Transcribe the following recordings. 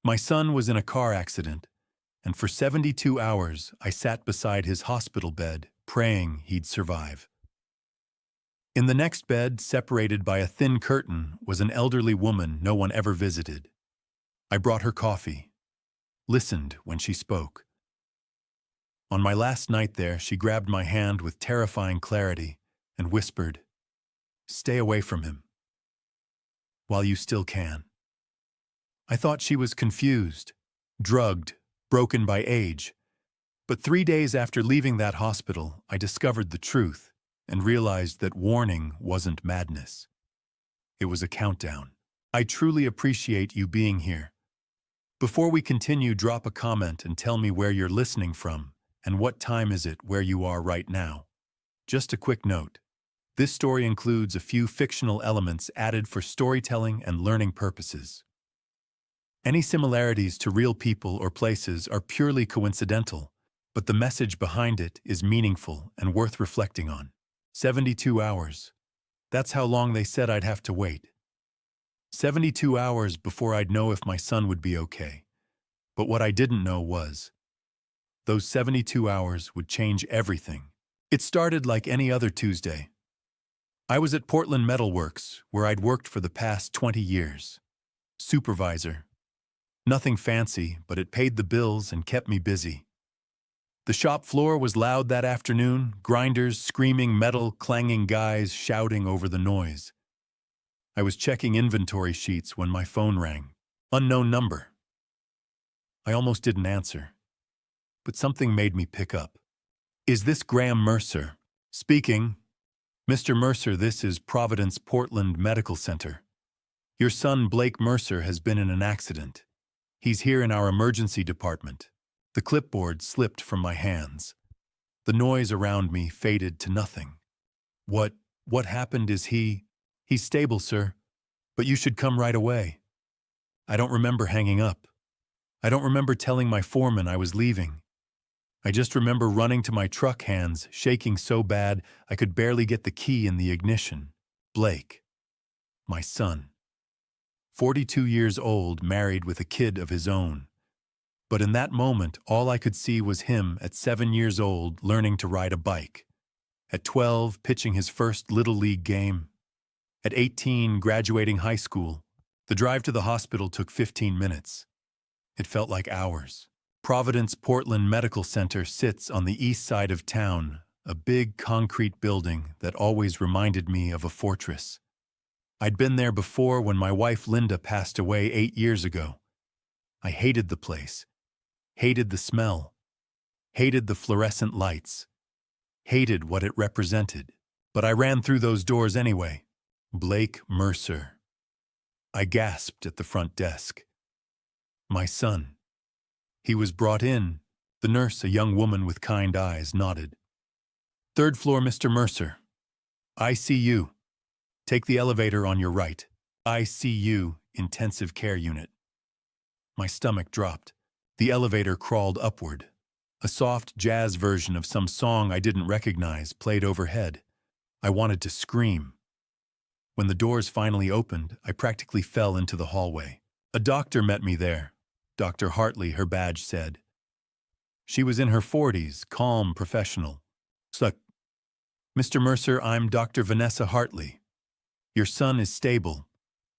My son was in a car accident, and for 72 hours I sat beside his hospital bed, praying he'd survive. In the next bed, separated by a thin curtain, was an elderly woman no one ever visited. I brought her coffee, listened when she spoke. On my last night there, she grabbed my hand with terrifying clarity and whispered, "Stay away from him, while you still can." I thought she was confused, drugged, broken by age. But 3 days after leaving that hospital, I discovered the truth and realized that warning wasn't madness. It was a countdown. I truly appreciate you being here. Before we continue, drop a comment and tell me where you're listening from and what time is it where you are right now. Just a quick note. This story includes a few fictional elements added for storytelling and learning purposes. Any similarities to real people or places are purely coincidental, but the message behind it is meaningful and worth reflecting on. 72 hours. That's how long they said I'd have to wait. 72 hours before I'd know if my son would be okay. But what I didn't know was, those 72 hours would change everything. It started like any other Tuesday. I was at Portland Metal Works, where I'd worked for the past 20 years. Supervisor. Nothing fancy, but it paid the bills and kept me busy. The shop floor was loud that afternoon, grinders screaming, metal clanging, guys shouting over the noise. I was checking inventory sheets when my phone rang. Unknown number. I almost didn't answer, but something made me pick up. "Is this Graham Mercer?" "Speaking." "Mr. Mercer, this is Providence Portland Medical Center. Your son Blake Mercer has been in an accident. He's here in our emergency department." The clipboard slipped from my hands. The noise around me faded to nothing. What happened? Is he? "He's stable, sir, but you should come right away." I don't remember hanging up. I don't remember telling my foreman I was leaving. I just remember running to my truck, hands shaking so bad I could barely get the key in the ignition. Blake. My son. 42 years old, married with a kid of his own. But in that moment, all I could see was him at 7 years old learning to ride a bike. At 12, pitching his first Little League game. At 18, graduating high school. The drive to the hospital took 15 minutes. It felt like hours. Providence Portland Medical Center sits on the east side of town, a big concrete building that always reminded me of a fortress. I'd been there before when my wife Linda passed away 8 years ago. I hated the place, hated the smell, hated the fluorescent lights, hated what it represented. But I ran through those doors anyway. Blake Mercer. I gasped at the front desk. My son. He was brought in. The nurse, a young woman with kind eyes, nodded. "Third floor, Mr. Mercer. ICU. Take the elevator on your right. ICU, intensive care unit." My stomach dropped. The elevator crawled upward. A soft jazz version of some song I didn't recognize played overhead. I wanted to scream. When the doors finally opened, I practically fell into the hallway. A doctor met me there. Dr. Hartley, her badge said. She was in her 40s, calm, professional. "Look, Mr. Mercer, I'm Dr. Vanessa Hartley. Your son is stable.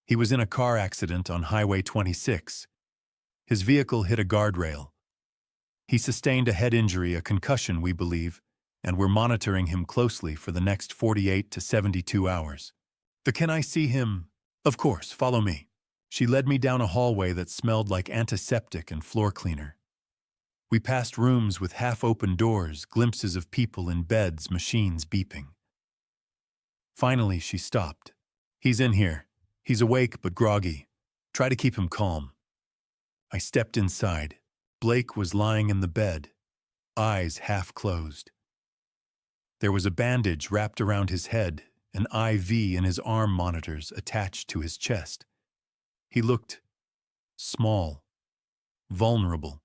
He was in a car accident on Highway 26. His vehicle hit a guardrail. He sustained a head injury, a concussion, we believe, and we're monitoring him closely for the next 48 to 72 hours. Can I see him?" "Of course, follow me." She led me down a hallway that smelled like antiseptic and floor cleaner. We passed rooms with half-open doors, glimpses of people in beds, machines beeping. Finally, she stopped. "He's in here. He's awake but groggy. Try to keep him calm." I stepped inside. Blake was lying in the bed, eyes half closed. There was a bandage wrapped around his head, an IV in his arm monitors attached to his chest. He looked small, vulnerable.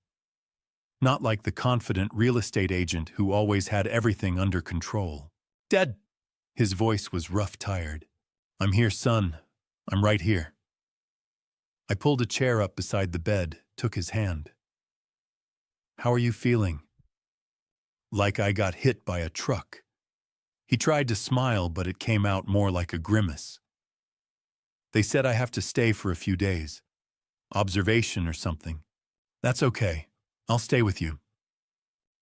Not like the confident real estate agent who always had everything under control. "Dead." His voice was rough, tired. "I'm here, son. I'm right here." I pulled a chair up beside the bed, took his hand. "How are you feeling?" "Like I got hit by a truck." He tried to smile, but it came out more like a grimace. "They said I have to stay for a few days. Observation or something." "That's okay. I'll stay with you."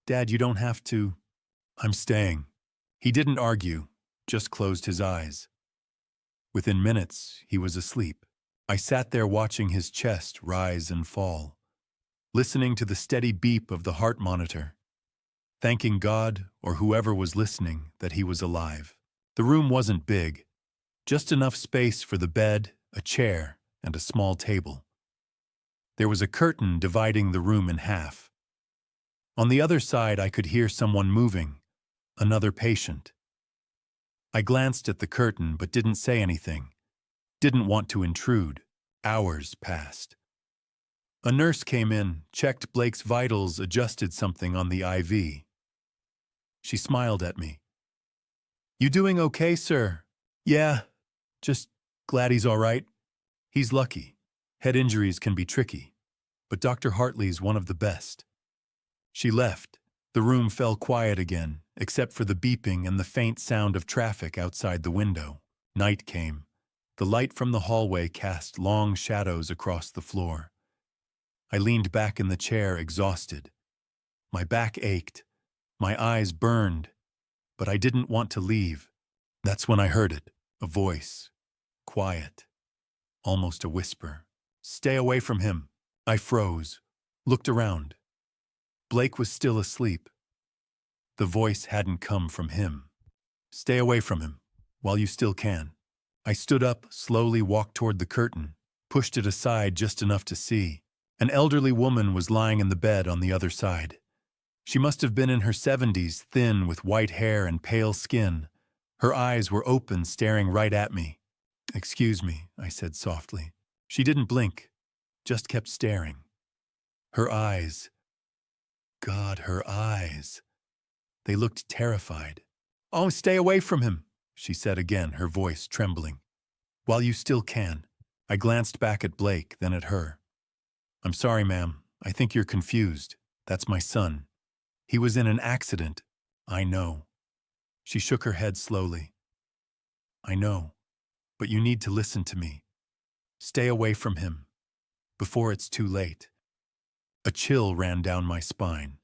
"Dad, you don't have to." "I'm staying." He didn't argue, just closed his eyes. Within minutes, he was asleep. I sat there watching his chest rise and fall, listening to the steady beep of the heart monitor, thanking God or whoever was listening that he was alive. The room wasn't big, just enough space for the bed, a chair, and a small table. There was a curtain dividing the room in half. On the other side, I could hear someone moving, another patient. I glanced at the curtain but didn't say anything. Didn't want to intrude. Hours passed. A nurse came in, checked Blake's vitals, adjusted something on the IV. She smiled at me. "You doing okay, sir?" "Yeah, just glad he's all right. He's lucky. Head injuries can be tricky, but Dr. Hartley's one of the best." She left. The room fell quiet again, except for the beeping and the faint sound of traffic outside the window. Night came. The light from the hallway cast long shadows across the floor. I leaned back in the chair, exhausted. My back ached. My eyes burned. But I didn't want to leave. That's when I heard it. A voice. Quiet. Almost a whisper. "Stay away from him." I froze. Looked around. Blake was still asleep. The voice hadn't come from him. "Stay away from him, while you still can." I stood up, slowly walked toward the curtain, pushed it aside just enough to see. An elderly woman was lying in the bed on the other side. She must have been in her 70s, thin, with white hair and pale skin. Her eyes were open, staring right at me. "Excuse me," I said softly. She didn't blink, just kept staring. Her eyes. God, her eyes. They looked terrified. "Oh, stay away from him," she said again, her voice trembling. "While you still can." I glanced back at Blake, then at her. "I'm sorry, ma'am. I think you're confused. That's my son. He was in an accident." "I know." She shook her head slowly. "I know, but you need to listen to me. Stay away from him, before it's too late." A chill ran down my spine.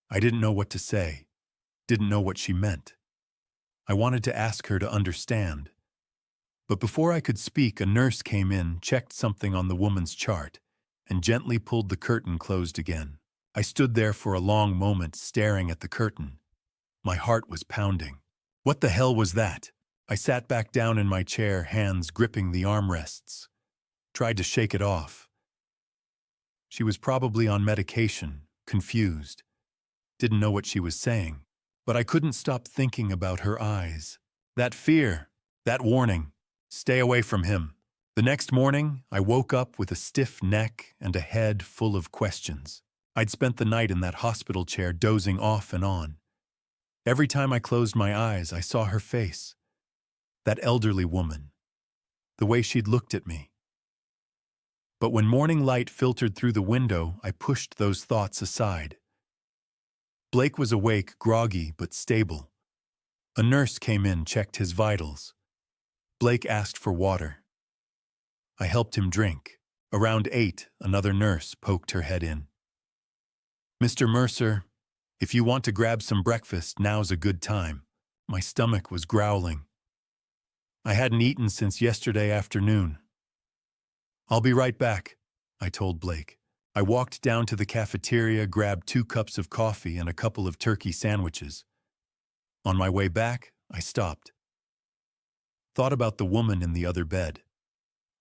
I didn't know what to say, didn't know what she meant. I wanted to ask her to understand. But before I could speak, a nurse came in, checked something on the woman's chart, and gently pulled the curtain closed again. I stood there for a long moment, staring at the curtain. My heart was pounding. What the hell was that? I sat back down in my chair, hands gripping the armrests. Tried to shake it off. She was probably on medication, confused. Didn't know what she was saying. But I couldn't stop thinking about her eyes. That fear, that warning. Stay away from him. The next morning, I woke up with a stiff neck and a head full of questions. I'd spent the night in that hospital chair, dozing off and on. Every time I closed my eyes, I saw her face. That elderly woman. The way she'd looked at me. But when morning light filtered through the window, I pushed those thoughts aside. Blake was awake, groggy, but stable. A nurse came in, checked his vitals. Blake asked for water. I helped him drink. Around 8, another nurse poked her head in. "Mr. Mercer, if you want to grab some breakfast, now's a good time." My stomach was growling. I hadn't eaten since yesterday afternoon. "I'll be right back," I told Blake. I walked down to the cafeteria, grabbed 2 cups of coffee and a couple of turkey sandwiches. On my way back, I stopped. Thought about the woman in the other bed.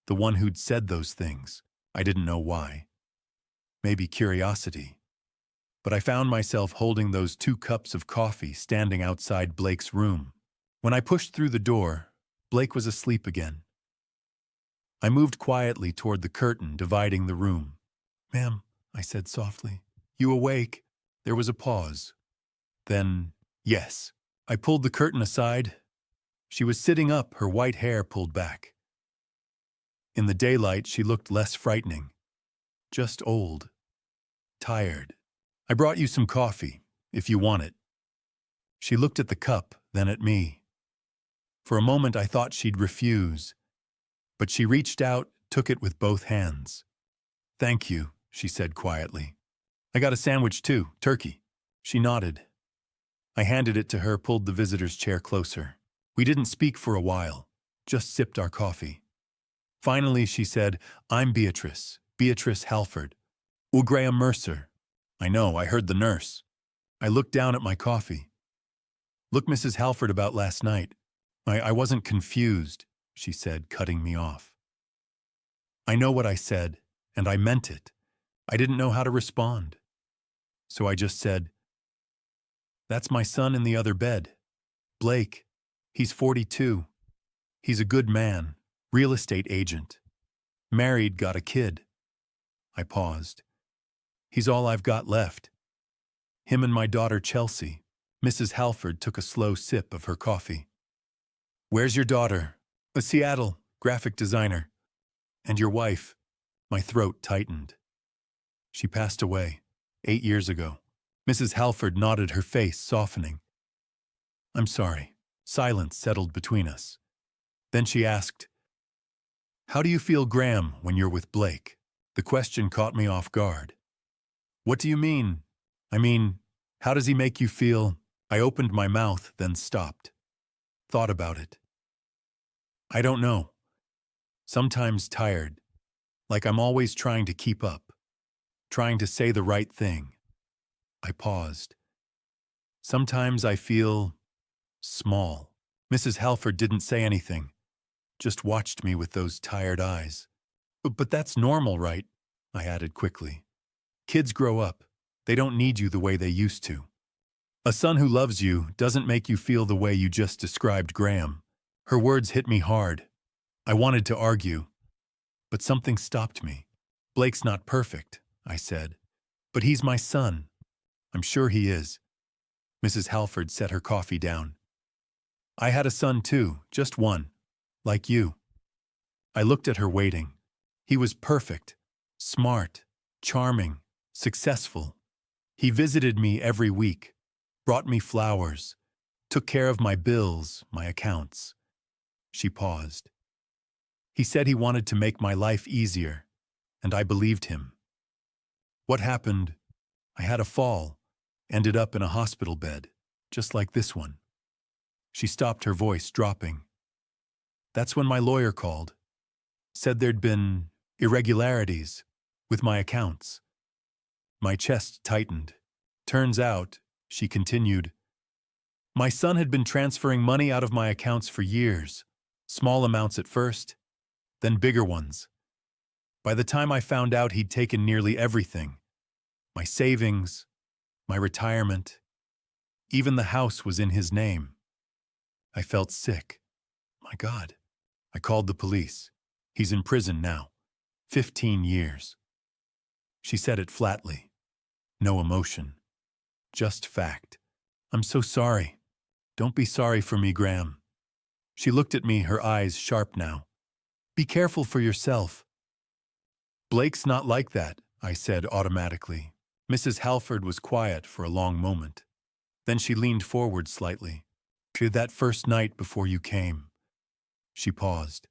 The one who'd said those things. I didn't know why. Maybe curiosity. But I found myself holding those 2 cups of coffee, standing outside Blake's room. When I pushed through the door, Blake was asleep again. I moved quietly toward the curtain dividing the room. "Ma'am," I said softly, "you awake?" There was a pause. Then, "Yes." I pulled the curtain aside. She was sitting up, her white hair pulled back. In the daylight, she looked less frightening. Just old. Tired. I brought you some coffee, if you want it. She looked at the cup, then at me. For a moment I thought she'd refuse, but she reached out, took it with both hands. Thank you, she said quietly. I got a sandwich too, turkey. She nodded. I handed it to her, pulled the visitor's chair closer. We didn't speak for a while, just sipped our coffee. Finally, she said, I'm Beatrice Halford. Graham Mercer. I know, I heard the nurse. I looked down at my coffee. Look, Mrs. Halford, about last night. I wasn't confused, she said, cutting me off. I know what I said, and I meant it. I didn't know how to respond. So I just said, that's my son in the other bed. Blake. He's 42. He's a good man, real estate agent. Married, got a kid. I paused. He's all I've got left. Him and my daughter Chelsea. Mrs. Halford took a slow sip of her coffee. Where's your daughter? A Seattle, graphic designer. And your wife? My throat tightened. She passed away 8 years ago. Mrs. Halford nodded, her face softening. I'm sorry. Silence settled between us. Then she asked, how do you feel, Graham, when you're with Blake? The question caught me off guard. What do you mean? I mean, how does he make you feel? I opened my mouth, then stopped. Thought about it. I don't know. Sometimes tired, like I'm always trying to keep up, trying to say the right thing. I paused. Sometimes I feel small. Mrs. Halford didn't say anything, just watched me with those tired eyes. But that's normal, right? I added quickly. Kids grow up. They don't need you the way they used to. A son who loves you doesn't make you feel the way you just described, Graham. Her words hit me hard. I wanted to argue, but something stopped me. Blake's not perfect, I said, but he's my son. I'm sure he is. Mrs. Halford set her coffee down. I had a son too, just one, like you. I looked at her, waiting. He was perfect, smart, charming, successful. He visited me every week, brought me flowers, took care of my bills, my accounts. She paused. He said he wanted to make my life easier, and I believed him. What happened? I had a fall, ended up in a hospital bed, just like this one. She stopped, her voice dropping. That's when my lawyer called. Said there'd been irregularities with my accounts. My chest tightened. Turns out, she continued, my son had been transferring money out of my accounts for years, small amounts at first, then bigger ones. By the time I found out, he'd taken nearly everything. My savings, my retirement, even the house was in his name. I felt sick. My God. I called the police. He's in prison now. 15 years. She said it flatly. No emotion. Just fact. I'm so sorry. Don't be sorry for me, Graham. She looked at me, her eyes sharp now. Be careful for yourself. Blake's not like that, I said automatically. Mrs. Halford was quiet for a long moment. Then she leaned forward slightly. To that first night before you came. She paused.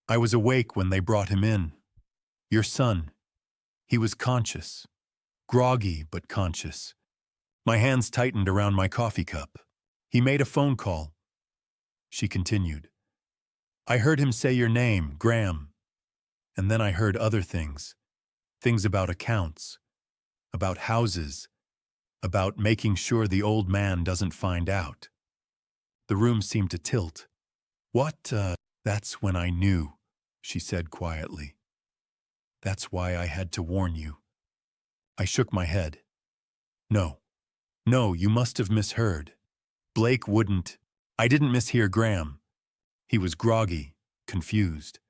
I was awake when they brought him in. Your son. He was conscious. Groggy, but conscious. My hands tightened around my coffee cup. He made a phone call. She continued. I heard him say your name, Graham. And then I heard other things. Things about accounts. About houses. About making sure the old man doesn't find out. The room seemed to tilt. That's when I knew, she said quietly. That's why I had to warn you. I shook my head. No, you must have misheard. Blake wouldn't. I didn't mishear Graham. He was groggy, confused.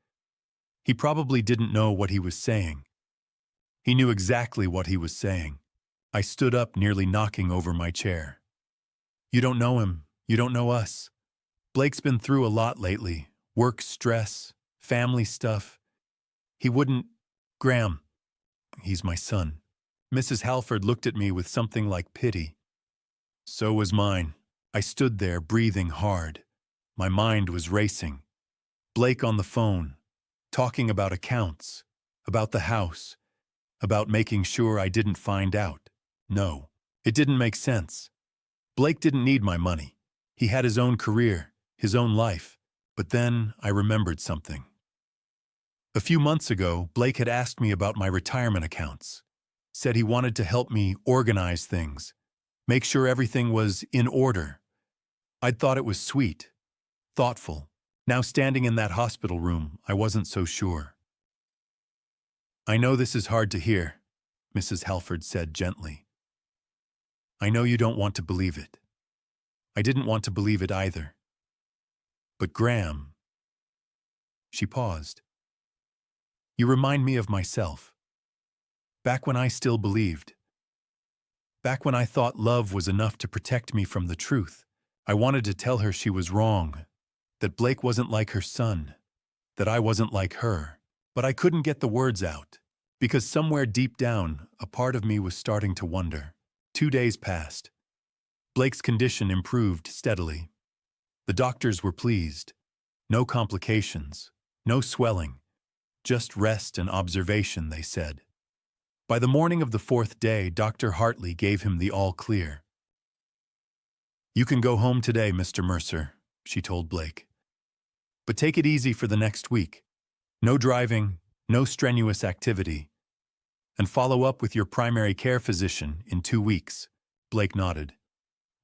He probably didn't know what he was saying. He knew exactly what he was saying. I stood up, nearly knocking over my chair. You don't know him. You don't know us. Blake's been through a lot lately. Work stress, family stuff. He wouldn't. Graham, he's my son. Mrs. Halford looked at me with something like pity. So was mine. I stood there, breathing hard. My mind was racing. Blake on the phone, talking about accounts, about the house, about making sure I didn't find out. No, it didn't make sense. Blake didn't need my money. He had his own career, his own life. But then I remembered something. A few months ago, Blake had asked me about my retirement accounts. Said he wanted to help me organize things, make sure everything was in order. I'd thought it was sweet, thoughtful. Now standing in that hospital room, I wasn't so sure. I know this is hard to hear, Mrs. Halford said gently. I know you don't want to believe it. I didn't want to believe it either. But Graham... She paused. You remind me of myself. Back when I still believed. Back when I thought love was enough to protect me from the truth. I wanted to tell her she was wrong, that Blake wasn't like her son, that I wasn't like her. But I couldn't get the words out, because somewhere deep down, a part of me was starting to wonder. 2 days passed. Blake's condition improved steadily. The doctors were pleased. No complications, no swelling, just rest and observation, they said. By the morning of the 4th day, Dr. Hartley gave him the all-clear. You can go home today, Mr. Mercer, she told Blake. But take it easy for the next week. No driving, no strenuous activity. And follow up with your primary care physician in 2 weeks. Blake nodded.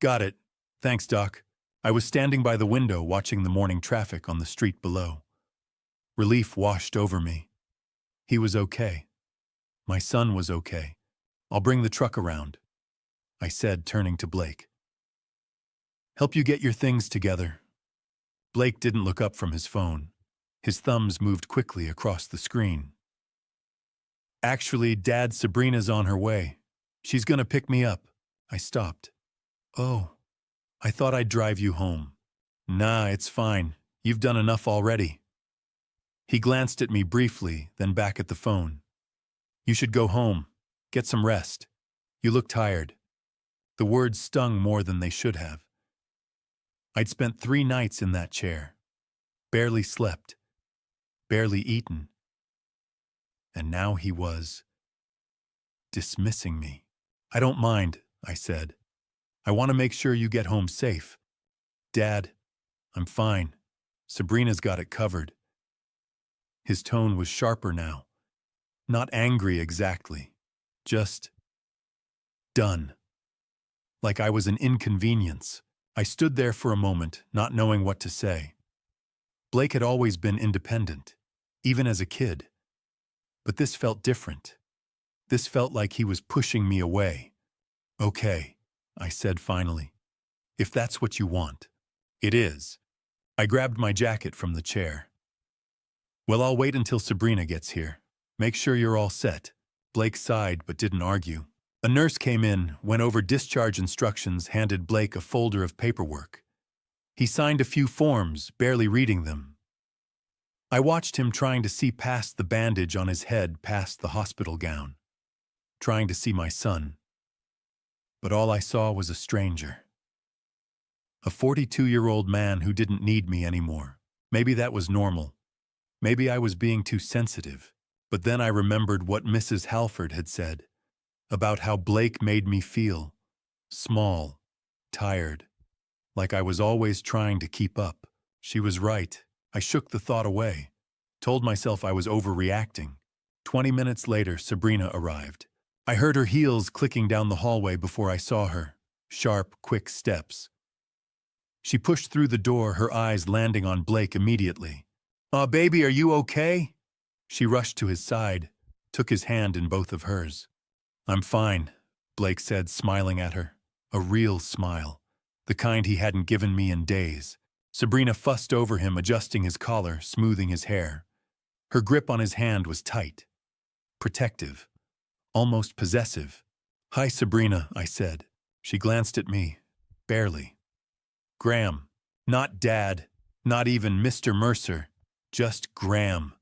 Got it. Thanks, Doc. I was standing by the window watching the morning traffic on the street below. Relief washed over me. He was okay. My son was okay. I'll bring the truck around, I said, turning to Blake. Help you get your things together. Blake didn't look up from his phone. His thumbs moved quickly across the screen. Actually, Dad, Sabrina's on her way. She's gonna pick me up. I stopped. Oh, I thought I'd drive you home. Nah, it's fine. You've done enough already. He glanced at me briefly, then back at the phone. You should go home. Get some rest. You look tired. The words stung more than they should have. I'd spent 3 nights in that chair. Barely slept. Barely eaten. And now he was dismissing me. I don't mind, I said. I want to make sure you get home safe. Dad, I'm fine. Sabrina's got it covered. His tone was sharper now. Not angry exactly. Just done. Like I was an inconvenience. I stood there for a moment, not knowing what to say. Blake had always been independent, even as a kid. But this felt different. This felt like he was pushing me away. Okay, I said finally. If that's what you want. It is. I grabbed my jacket from the chair. Well, I'll wait until Sabrina gets here. Make sure you're all set. Blake sighed but didn't argue. A nurse came in, went over discharge instructions, handed Blake a folder of paperwork. He signed a few forms, barely reading them. I watched him trying to see past the bandage on his head, past the hospital gown. Trying to see my son. But all I saw was a stranger. A 42-year-old man who didn't need me anymore. Maybe that was normal. Maybe I was being too sensitive. But then I remembered what Mrs. Halford had said. About how Blake made me feel small, tired, like I was always trying to keep up. She was right. I shook the thought away, told myself I was overreacting. 20 minutes later, Sabrina arrived. I heard her heels clicking down the hallway before I saw her. Sharp, quick steps. She pushed through the door, her eyes landing on Blake immediately. Baby, are you okay?" She rushed to his side, took his hand in both of hers. "I'm fine," Blake said, smiling at her. A real smile. The kind he hadn't given me in days. Sabrina fussed over him, adjusting his collar, smoothing his hair. Her grip on his hand was tight. Protective. Almost possessive. "Hi, Sabrina," I said. She glanced at me. Barely. "Graham. Not Dad. Not even Mr. Mercer. Just Graham.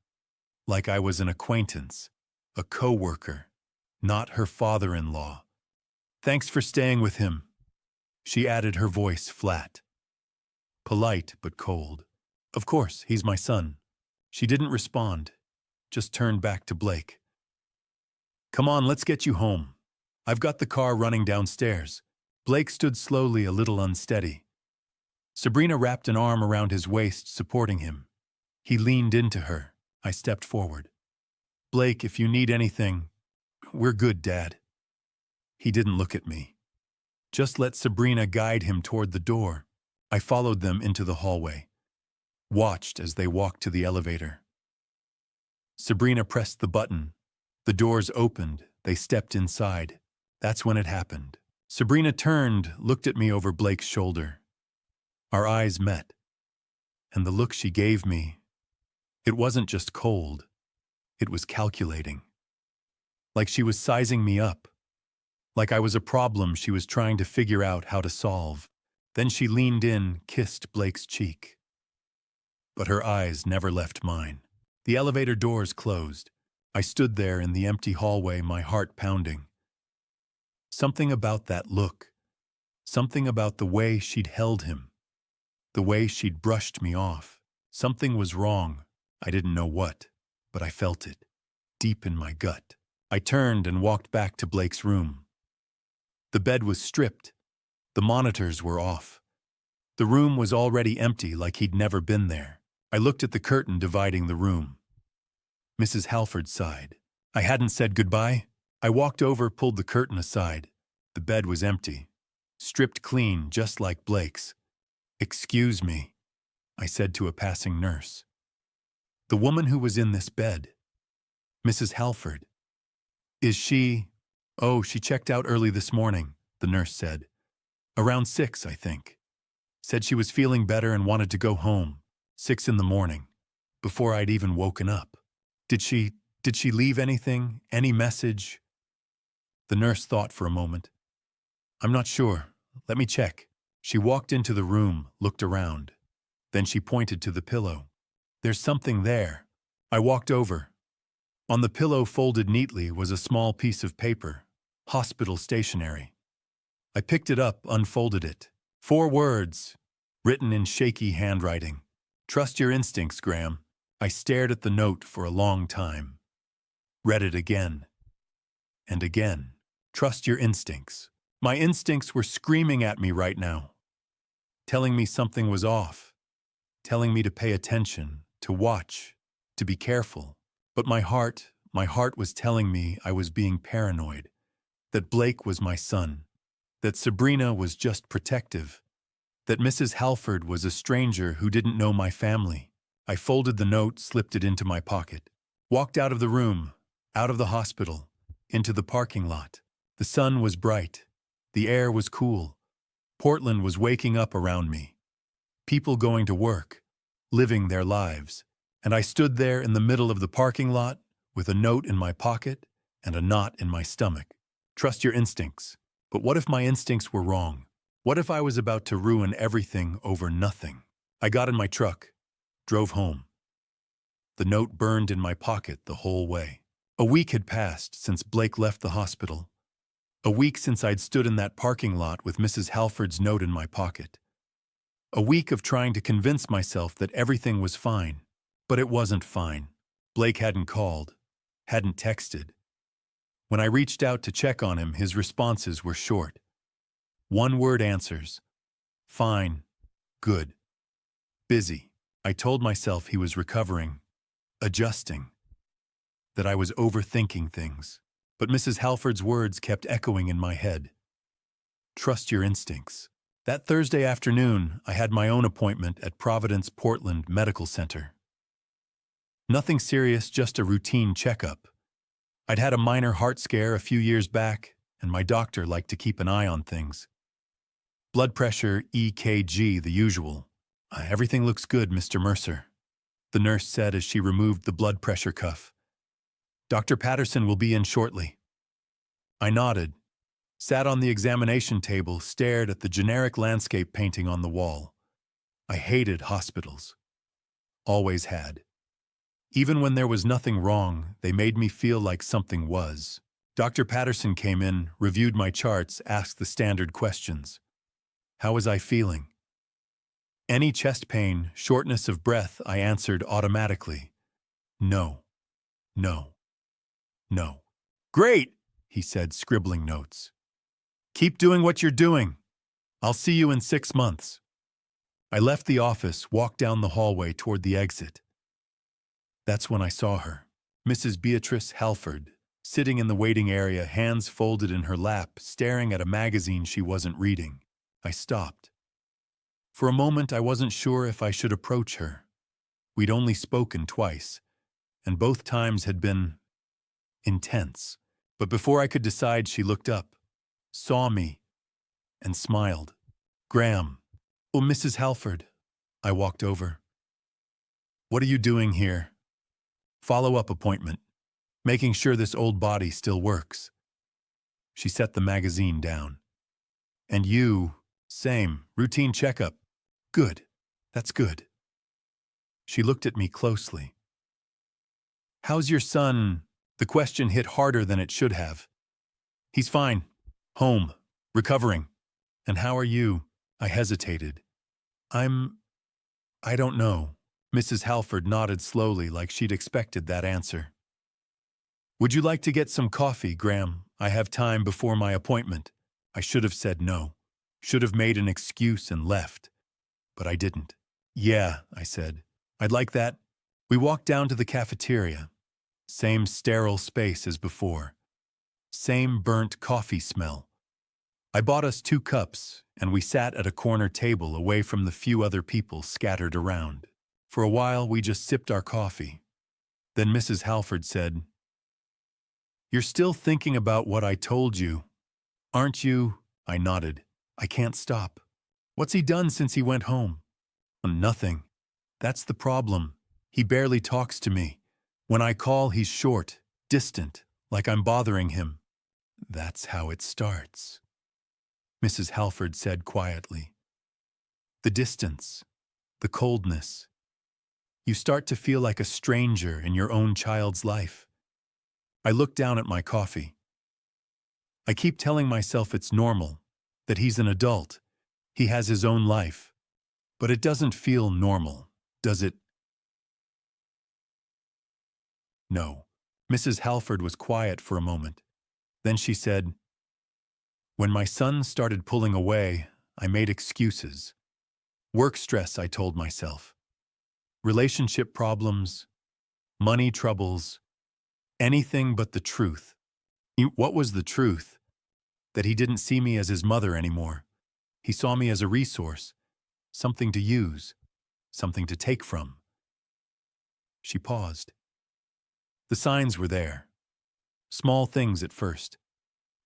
Like I was an acquaintance. A co-worker. not her father-in-law. Thanks for staying with him, she added, her voice flat. Polite but cold. Of course, he's my son. She didn't respond, just turned back to Blake. Come on, let's get you home. I've got the car running downstairs. Blake stood slowly, a little unsteady. Sabrina wrapped an arm around his waist, supporting him. He leaned into her. I stepped forward. Blake, if you need anything, we're good, Dad. He didn't look at me. Just let Sabrina guide him toward the door. I followed them into the hallway, watched as they walked to the elevator. Sabrina pressed the button. The doors opened. They stepped inside. That's when it happened. Sabrina turned, looked at me over Blake's shoulder. Our eyes met. And the look she gave me, it wasn't just cold. It was calculating. Like she was sizing me up. Like I was a problem she was trying to figure out how to solve. Then she leaned in, kissed Blake's cheek. But her eyes never left mine. The elevator doors closed. I stood there in the empty hallway, my heart pounding. Something about that look. Something about the way she'd held him. The way she'd brushed me off. Something was wrong. I didn't know what, but I felt it, deep in my gut. I turned and walked back to Blake's room. The bed was stripped. The monitors were off. The room was already empty, like he'd never been there. I looked at the curtain dividing the room. Mrs. Halford sighed. I hadn't said goodbye. I walked over, pulled the curtain aside. The bed was empty, stripped clean, just like Blake's. Excuse me, I said to a passing nurse. The woman who was in this bed, Mrs. Halford. Is she? Oh, she checked out early this morning, the nurse said. Around 6, I think. Said she was feeling better and wanted to go home. 6 in the morning, before I'd even woken up. Did she leave anything? Any message? The nurse thought for a moment. I'm not sure. Let me check. She walked into the room, looked around. Then she pointed to the pillow. There's something there. I walked over. On the pillow, folded neatly, was a small piece of paper. Hospital stationery. I picked it up, unfolded it. 4 words, written in shaky handwriting. Trust your instincts, Graham. I stared at the note for a long time. Read it again. And again. Trust your instincts. My instincts were screaming at me right now. Telling me something was off. Telling me to pay attention, to watch, to be careful. But my heart was telling me I was being paranoid. That Blake was my son. That Sabrina was just protective. That Mrs. Halford was a stranger who didn't know my family. I folded the note, slipped it into my pocket. Walked out of the room, out of the hospital, into the parking lot. The sun was bright. The air was cool. Portland was waking up around me. People going to work, living their lives. And I stood there in the middle of the parking lot with a note in my pocket and a knot in my stomach. Trust your instincts. But what if my instincts were wrong? What if I was about to ruin everything over nothing? I got in my truck, drove home. The note burned in my pocket the whole way. A week had passed since Blake left the hospital. A week since I'd stood in that parking lot with Mrs. Halford's note in my pocket. A week of trying to convince myself that everything was fine. But it wasn't fine. Blake hadn't called, hadn't texted. When I reached out to check on him, his responses were short. One-word answers. Fine. Good. Busy. I told myself he was recovering, adjusting, that I was overthinking things. But Mrs. Halford's words kept echoing in my head. Trust your instincts. That Thursday afternoon, I had my own appointment at Providence Portland Medical Center. Nothing serious, just a routine checkup. I'd had a minor heart scare a few years back, and my doctor liked to keep an eye on things. Blood pressure, EKG, the usual. Everything looks good, Mr. Mercer, the nurse said as she removed the blood pressure cuff. Dr. Patterson will be in shortly. I nodded, sat on the examination table, stared at the generic landscape painting on the wall. I hated hospitals. Always had. Even when there was nothing wrong, they made me feel like something was. Dr. Patterson came in, reviewed my charts, asked the standard questions. How was I feeling? Any chest pain, shortness of breath, I answered automatically. No, no, no. Great, he said, scribbling notes. Keep doing what you're doing. I'll see you in 6 months. I left the office, walked down the hallway toward the exit. That's when I saw her, Mrs. Beatrice Halford, sitting in the waiting area, hands folded in her lap, staring at a magazine she wasn't reading. I stopped. For a moment, I wasn't sure if I should approach her. We'd only spoken twice, and both times had been intense. But before I could decide, she looked up, saw me, and smiled. Graham. Oh, Mrs. Halford. I walked over. What are you doing here? Follow-up appointment. Making sure this old body still works. She set the magazine down. And you, same, routine checkup. Good. That's good. She looked at me closely. How's your son? The question hit harder than it should have. He's fine. Home. Recovering. And how are you? I hesitated. I don't know. Mrs. Halford nodded slowly like she'd expected that answer. Would you like to get some coffee, Graham? I have time before my appointment. I should have said no. Should have made an excuse and left. But I didn't. Yeah, I said. I'd like that. We walked down to the cafeteria. Same sterile space as before. Same burnt coffee smell. I bought us 2 cups, and we sat at a corner table away from the few other people scattered around. For a while, we just sipped our coffee. Then Mrs. Halford said, You're still thinking about what I told you, aren't you? I nodded. I can't stop. What's he done since he went home? Nothing. That's the problem. He barely talks to me. When I call, he's short, distant, like I'm bothering him. That's how it starts, Mrs. Halford said quietly. The distance, the coldness. You start to feel like a stranger in your own child's life. I look down at my coffee. I keep telling myself it's normal, that he's an adult. He has his own life. But it doesn't feel normal, does it? No. Mrs. Halford was quiet for a moment. Then she said, When my son started pulling away, I made excuses. Work stress, I told myself. Relationship problems, money troubles, anything but the truth. What was the truth? That he didn't see me as his mother anymore. He saw me as a resource, something to use, something to take from. She paused. The signs were there. Small things at first.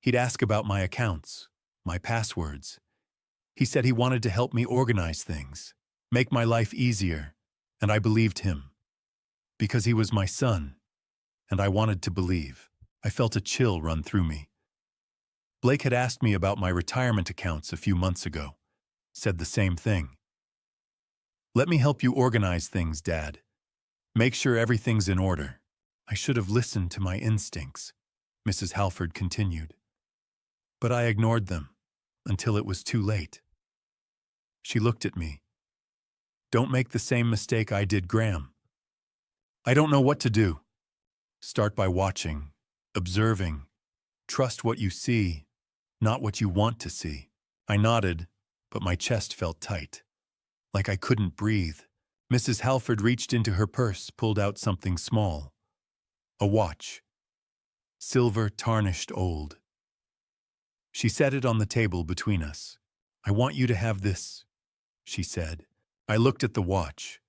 He'd ask about my accounts, my passwords. He said he wanted to help me organize things, make my life easier, and I believed him. Because he was my son, and I wanted to believe. I felt a chill run through me. Blake had asked me about my retirement accounts a few months ago. Said the same thing. Let me help you organize things, Dad. Make sure everything's in order. I should have listened to my instincts, Mrs. Halford continued. But I ignored them until it was too late. She looked at me. Don't make the same mistake I did, Graham. I don't know what to do. Start by watching, observing. Trust what you see, not what you want to see. I nodded, but my chest felt tight, like I couldn't breathe. Mrs. Halford reached into her purse, pulled out something small. A watch. Silver, tarnished, old. She set it on the table between us. I want you to have this, she said. I looked at the watch.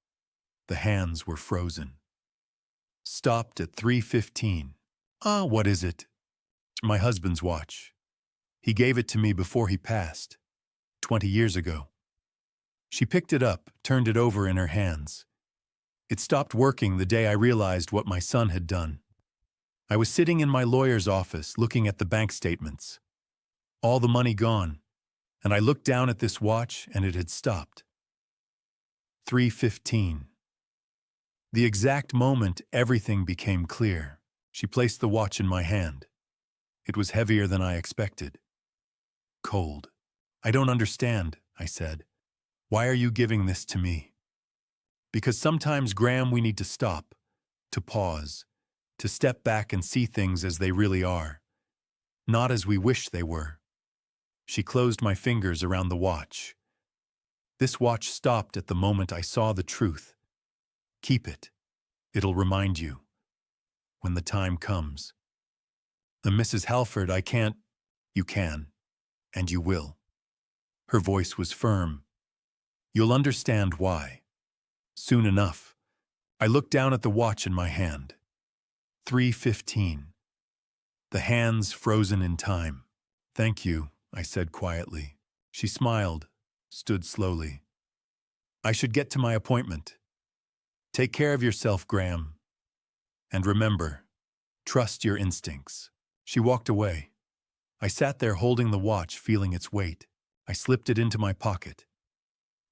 The hands were frozen. Stopped at 3:15. What is it? My husband's watch. He gave it to me before he passed, 20 years ago. She picked it up, turned it over in her hands. It stopped working the day I realized what my son had done. I was sitting in my lawyer's office looking at the bank statements. All the money gone, and I looked down at this watch and it had stopped. 3:15. The exact moment everything became clear. She placed the watch in my hand. It was heavier than I expected. Cold. I don't understand, I said. Why are you giving this to me? Because sometimes, Graham, we need to stop, to pause, to step back and see things as they really are, not as we wish they were. She closed my fingers around the watch. This watch stopped at the moment I saw the truth. Keep it. It'll remind you. When the time comes. Mrs. Halford, I can't. You can. And you will. Her voice was firm. You'll understand why. Soon enough. I looked down at the watch in my hand. 3:15. The hands frozen in time. Thank you, I said quietly. She smiled, stood slowly. I should get to my appointment. Take care of yourself, Graham. And remember, trust your instincts. She walked away. I sat there holding the watch, feeling its weight. I slipped it into my pocket.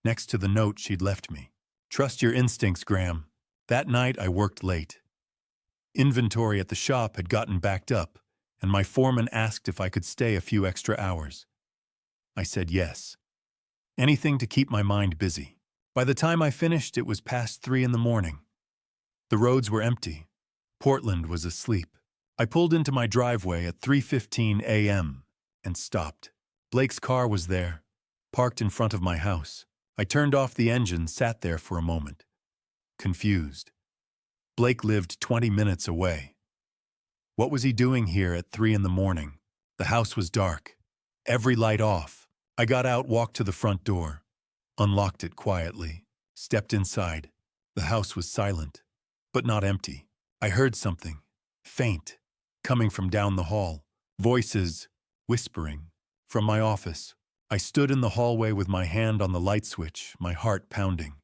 Next to the note she'd left me. Trust your instincts, Graham. That night I worked late. Inventory at the shop had gotten backed up, and my foreman asked if I could stay a few extra hours. I said yes. Anything to keep my mind busy. By the time I finished, it was past 3 in the morning. The roads were empty. Portland was asleep. I pulled into my driveway at 3:15 a.m. and stopped. Blake's car was there, parked in front of my house. I turned off the engine, sat there for a moment, confused. Blake lived 20 minutes away. What was he doing here at 3 in the morning? The house was dark, every light off. I got out, walked to the front door, unlocked it quietly, stepped inside. The house was silent, but not empty. I heard something, faint, coming from down the hall. Voices, whispering, from my office. I stood in the hallway with my hand on the light switch, my heart pounding.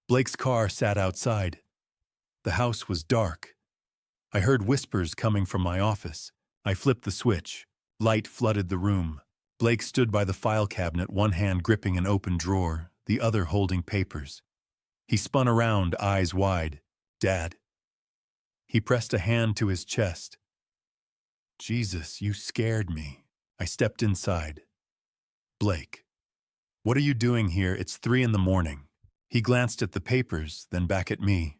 Blake's car sat outside. The house was dark. I heard whispers coming from my office. I flipped the switch. Light flooded the room. Blake stood by the file cabinet, one hand gripping an open drawer, the other holding papers. He spun around, eyes wide. Dad. He pressed a hand to his chest. Jesus, you scared me. I stepped inside. Blake. What are you doing here? It's 3 in the morning. He glanced at the papers, then back at me.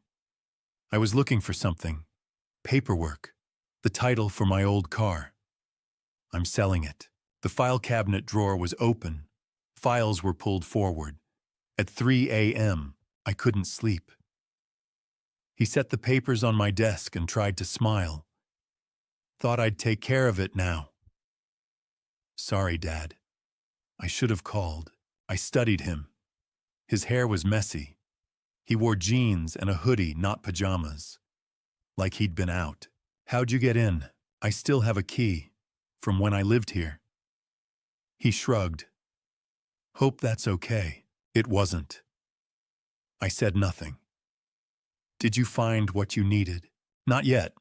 I was looking for something. Paperwork. The title for my old car. I'm selling it. The file cabinet drawer was open. Files were pulled forward. At 3 a.m., I couldn't sleep. He set the papers on my desk and tried to smile. Thought I'd take care of it now. Sorry, Dad. I should have called. I studied him. His hair was messy. He wore jeans and a hoodie, not pajamas. Like he'd been out. How'd you get in? I still have a key. From when I lived here. He shrugged. Hope that's okay. It wasn't. I said nothing. Did you find what you needed? Not yet.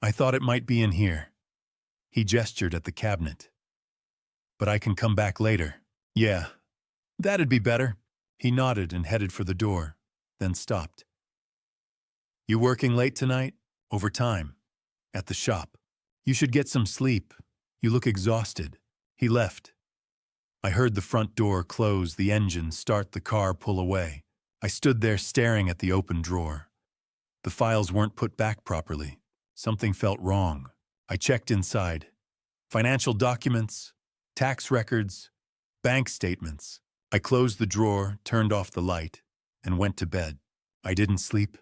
I thought it might be in here. He gestured at the cabinet. But I can come back later. Yeah, that'd be better. He nodded and headed for the door, then stopped. You working late tonight? Overtime. At the shop. You should get some sleep. You look exhausted. He left. I heard the front door close, the engine start, the car pull away. I stood there staring at the open drawer. The files weren't put back properly. Something felt wrong. I checked inside. Financial documents, tax records, bank statements. I closed the drawer, turned off the light, and went to bed. I didn't sleep.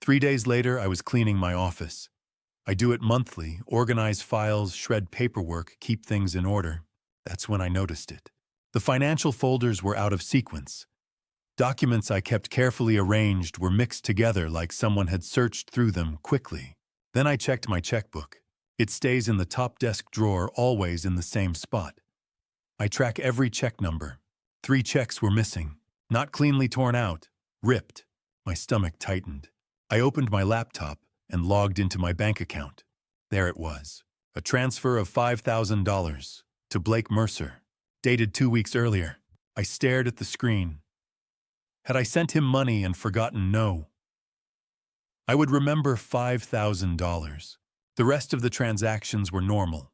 3 days later, I was cleaning my office. I do it monthly, organize files, shred paperwork, keep things in order. That's when I noticed it. The financial folders were out of sequence. Documents I kept carefully arranged were mixed together like someone had searched through them quickly. Then I checked my checkbook. It stays in the top desk drawer, always in the same spot. I track every check number. 3 checks were missing. Not cleanly torn out. Ripped. My stomach tightened. I opened my laptop and logged into my bank account. There it was. A transfer of $5,000 to Blake Mercer, dated 2 weeks earlier. I stared at the screen. Had I sent him money and forgotten? No. I would remember $5,000. The rest of the transactions were normal.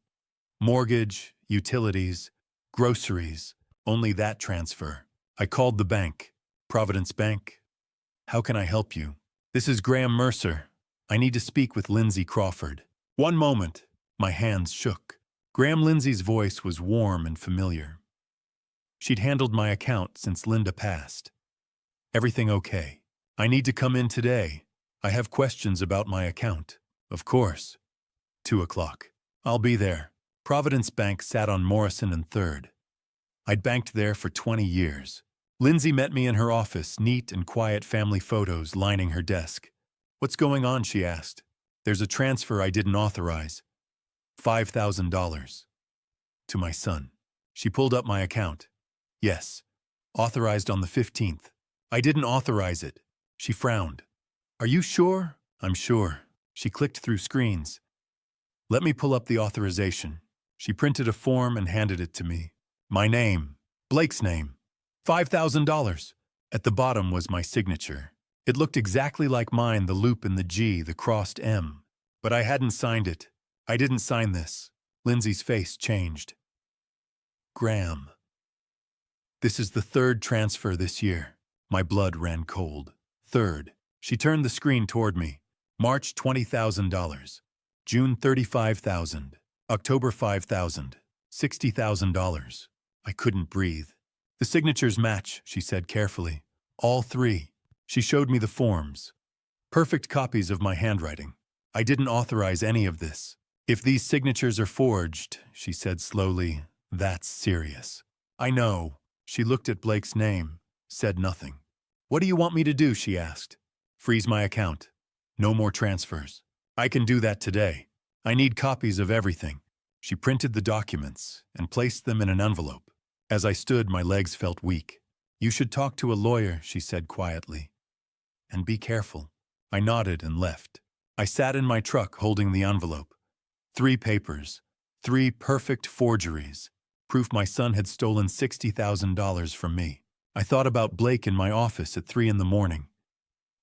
Mortgage, utilities, groceries, only that transfer. I called the bank. Providence Bank. How can I help you? This is Graham Mercer. I need to speak with Lindsay Crawford. One moment. My hands shook. Graham Lindsay's voice was warm and familiar. She'd handled my account since Linda passed. Everything okay? I need to come in today. I have questions about my account. Of course. 2 o'clock. I'll be there. Providence Bank sat on Morrison and 3rd. I'd banked there for 20 years. Lindsay met me in her office, neat and quiet family photos lining her desk. What's going on, she asked. There's a transfer I didn't authorize. $5,000. To my son. She pulled up my account. Yes. Authorized on the 15th. I didn't authorize it. She frowned. Are you sure? I'm sure. She clicked through screens. Let me pull up the authorization. She printed a form and handed it to me. My name. Blake's name. $5,000. At the bottom was my signature. It looked exactly like mine, the loop in the G, the crossed M. But I hadn't signed it. I didn't sign this. Lindsay's face changed. Graham. This is the 3rd transfer this year. My blood ran cold. 3rd. She turned the screen toward me. March $20,000. June $35,000. October $5,000. $60,000. I couldn't breathe. The signatures match, she said carefully. All 3. She showed me the forms. Perfect copies of my handwriting. I didn't authorize any of this. If these signatures are forged, she said slowly, that's serious. I know. She looked at Blake's name, said nothing. What do you want me to do, she asked. Freeze my account. No more transfers. I can do that today. I need copies of everything. She printed the documents and placed them in an envelope. As I stood, my legs felt weak. You should talk to a lawyer, she said quietly. And be careful. I nodded and left. I sat in my truck holding the envelope. 3 papers. 3 perfect forgeries. Proof my son had stolen $60,000 from me. I thought about Blake in my office at 3 in the morning.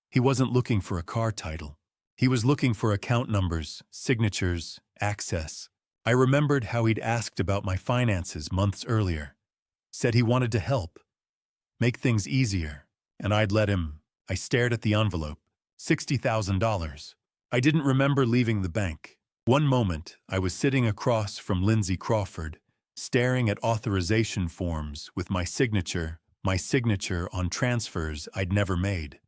He wasn't looking for a car title. He was looking for account numbers, signatures, access. I remembered how he'd asked about my finances months earlier. Said he wanted to help. Make things easier. And I'd let him. I stared at the envelope. $60,000. I didn't remember leaving the bank. One moment, I was sitting across from Lindsay Crawford, staring at authorization forms with my signature on transfers I'd never made.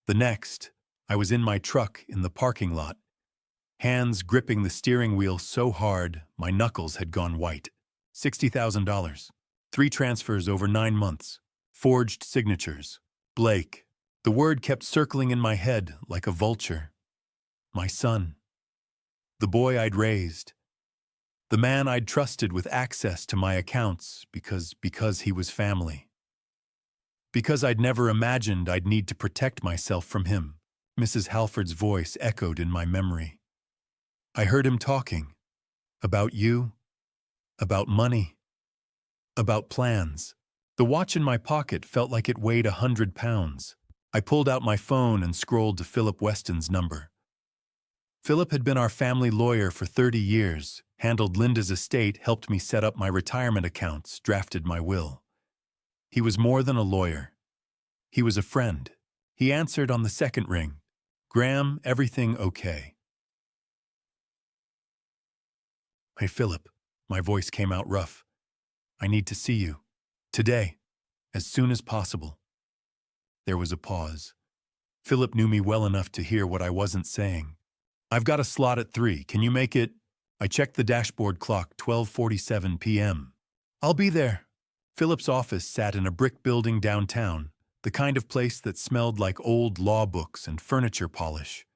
The next, I was in my truck in the parking lot, hands gripping the steering wheel so hard my knuckles had gone white. $60,000. 3 transfers over 9 months. Forged signatures. Blake. The word kept circling in my head like a vulture. My son. The boy I'd raised. The man I'd trusted with access to my accounts because he was family. Because I'd never imagined I'd need to protect myself from him. Mrs. Halford's voice echoed in my memory. I heard him talking. About you. About money. About plans. The watch in my pocket felt like it weighed 100 pounds. I pulled out my phone and scrolled to Philip Weston's number. Philip had been our family lawyer for 30 years, handled Linda's estate, helped me set up my retirement accounts, drafted my will. He was more than a lawyer. He was a friend. He answered on the second ring. Graham, everything okay? Hey, Philip. My voice came out rough. I need to see you. Today. As soon as possible. There was a pause. Philip knew me well enough to hear what I wasn't saying. I've got a slot at 3. Can you make it? I checked the dashboard clock, 12:47 p.m. I'll be there. Philip's office sat in a brick building downtown, the kind of place that smelled like old law books and furniture polish.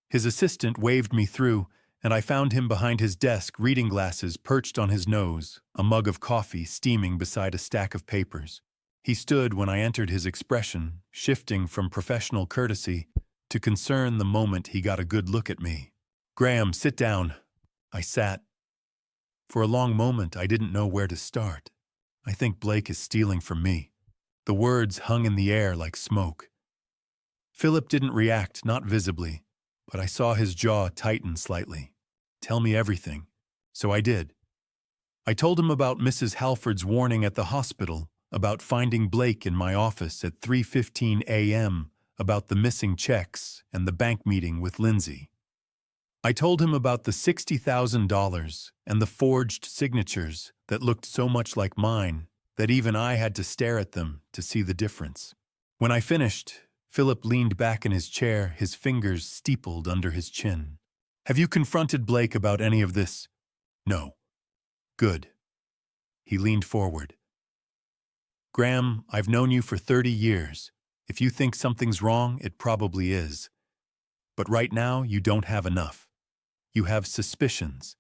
His assistant waved me through, and I found him behind his desk, reading glasses perched on his nose, a mug of coffee steaming beside a stack of papers. He stood when I entered, his expression shifting from professional courtesy to concern the moment he got a good look at me. Graham, sit down. I sat. For a long moment, I didn't know where to start. I think Blake is stealing from me. The words hung in the air like smoke. Philip didn't react, not visibly. but I saw his jaw tighten slightly. "Tell me everything." So I did. I told him about Mrs. Halford's warning at the hospital, about finding Blake in my office at 3:15 a.m., about the missing checks and the bank meeting with Lindsay. I told him about the $60,000 and the forged signatures that looked so much like mine that even I had to stare at them to see the difference. When I finished, Philip leaned back in his chair, his fingers steepled under his chin. "Have you confronted Blake about any of this?" "No." "Good." He leaned forward. "Graham, I've known you for 30 years. If you think something's wrong, it probably is. But right now, you don't have enough. You have suspicions.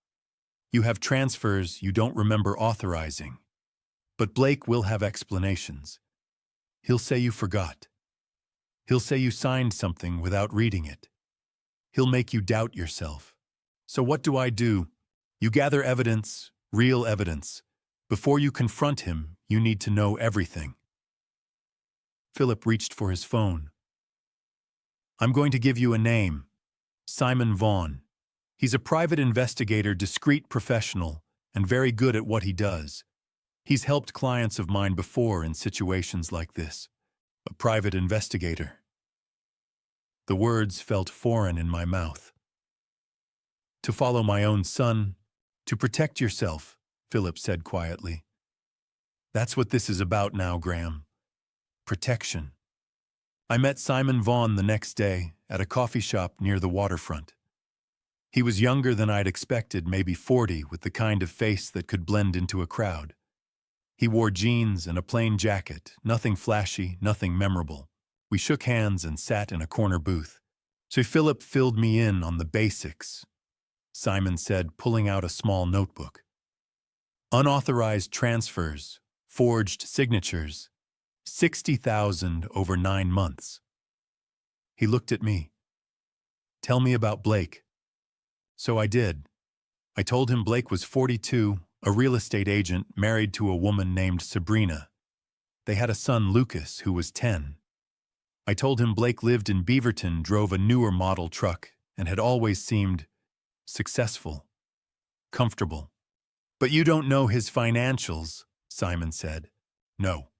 You have transfers you don't remember authorizing. But Blake will have explanations. He'll say you forgot. He'll say you signed something without reading it. He'll make you doubt yourself. So what do? You gather evidence, real evidence. Before you confront him, you need to know everything." Philip reached for his phone. "I'm going to give you a name. Simon Vaughn. He's a private investigator, discreet professional, and very good at what he does. He's helped clients of mine before in situations like this. A private investigator." The words felt foreign in my mouth. "To follow my own son, to protect yourself," Philip said quietly. "That's what this is about now, Graham. Protection." I met Simon Vaughn the next day at a coffee shop near the waterfront. He was younger than I'd expected, maybe 40, with the kind of face that could blend into a crowd. He wore jeans and a plain jacket, nothing flashy, nothing memorable. We shook hands and sat in a corner booth. So Philip filled me in on the basics. Simon said, pulling out a small notebook. "Unauthorized transfers, forged signatures, 60,000 over 9 months. He looked at me. "Tell me about Blake." So I did. I told him Blake was 42, a real estate agent married to a woman named Sabrina. They had a son, Lucas, who was 10. I told him Blake lived in Beaverton, drove a newer model truck, and had always seemed successful, comfortable. "But you don't know his financials," Simon said. "No."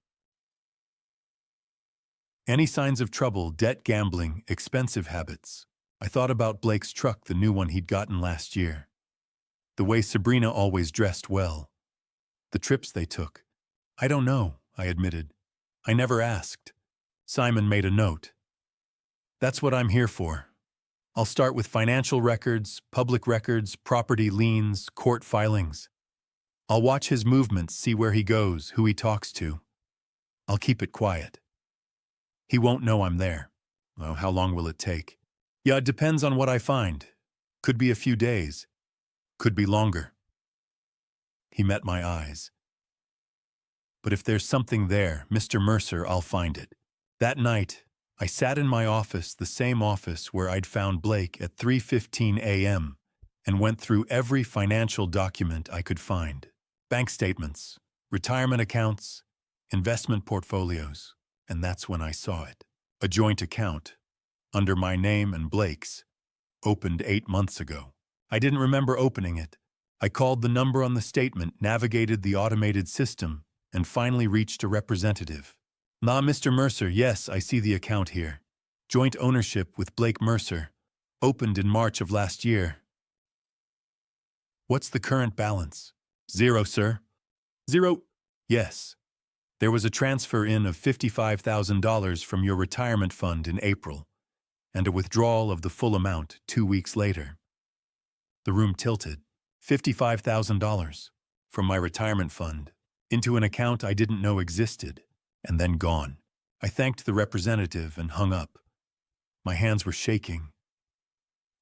Any signs of trouble, debt, gambling, expensive habits. I thought about Blake's truck, the new one he'd gotten last year. The way Sabrina always dressed well. The trips they took. "I don't know," I admitted. "I never asked." Simon made a note. "That's what I'm here for. I'll start with financial records, public records, property liens, court filings. I'll watch his movements, see where he goes, who he talks to. I'll keep it quiet. He won't know I'm there." "Oh, how long will it take?" "Yeah, it depends on what I find. Could be a few days. Could be longer." He met my eyes. "But if there's something there, Mr. Mercer, I'll find it." That night, I sat in my office, the same office where I'd found Blake at 3:15 a.m., and went through every financial document I could find. Bank statements, retirement accounts, investment portfolios, and that's when I saw it. A joint account, under my name and Blake's, opened 8 months ago. I didn't remember opening it. I called the number on the statement, navigated the automated system, and finally reached a representative. "Nah, Mr. Mercer, yes, I see the account here. Joint ownership with Blake Mercer. Opened in March of last year." "What's the current balance?" "Zero, sir." "Zero?" "Yes. There was a transfer in of $55,000 from your retirement fund in April, and a withdrawal of the full amount 2 weeks later." The room tilted. $55,000 from my retirement fund into an account I didn't know existed, and then gone. I thanked the representative and hung up. My hands were shaking.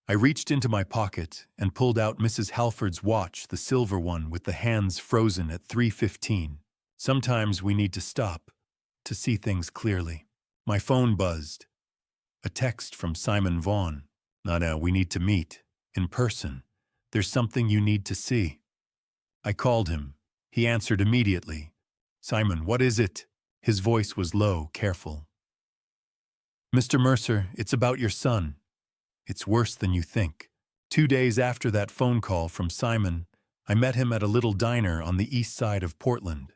I reached into my pocket and pulled out Mrs. Halford's watch, the silver one with the hands frozen at 3:15. Sometimes we need to stop to see things clearly. My phone buzzed. A text from Simon Vaughn. "No, we need to meet. In person. There's something you need to see." I called him. He answered immediately. "Simon, what is it?" His voice was low, careful. "Mr. Mercer, it's about your son. It's worse than you think. 2 days after that phone call from Simon, I met him at a little diner on the east side of Portland.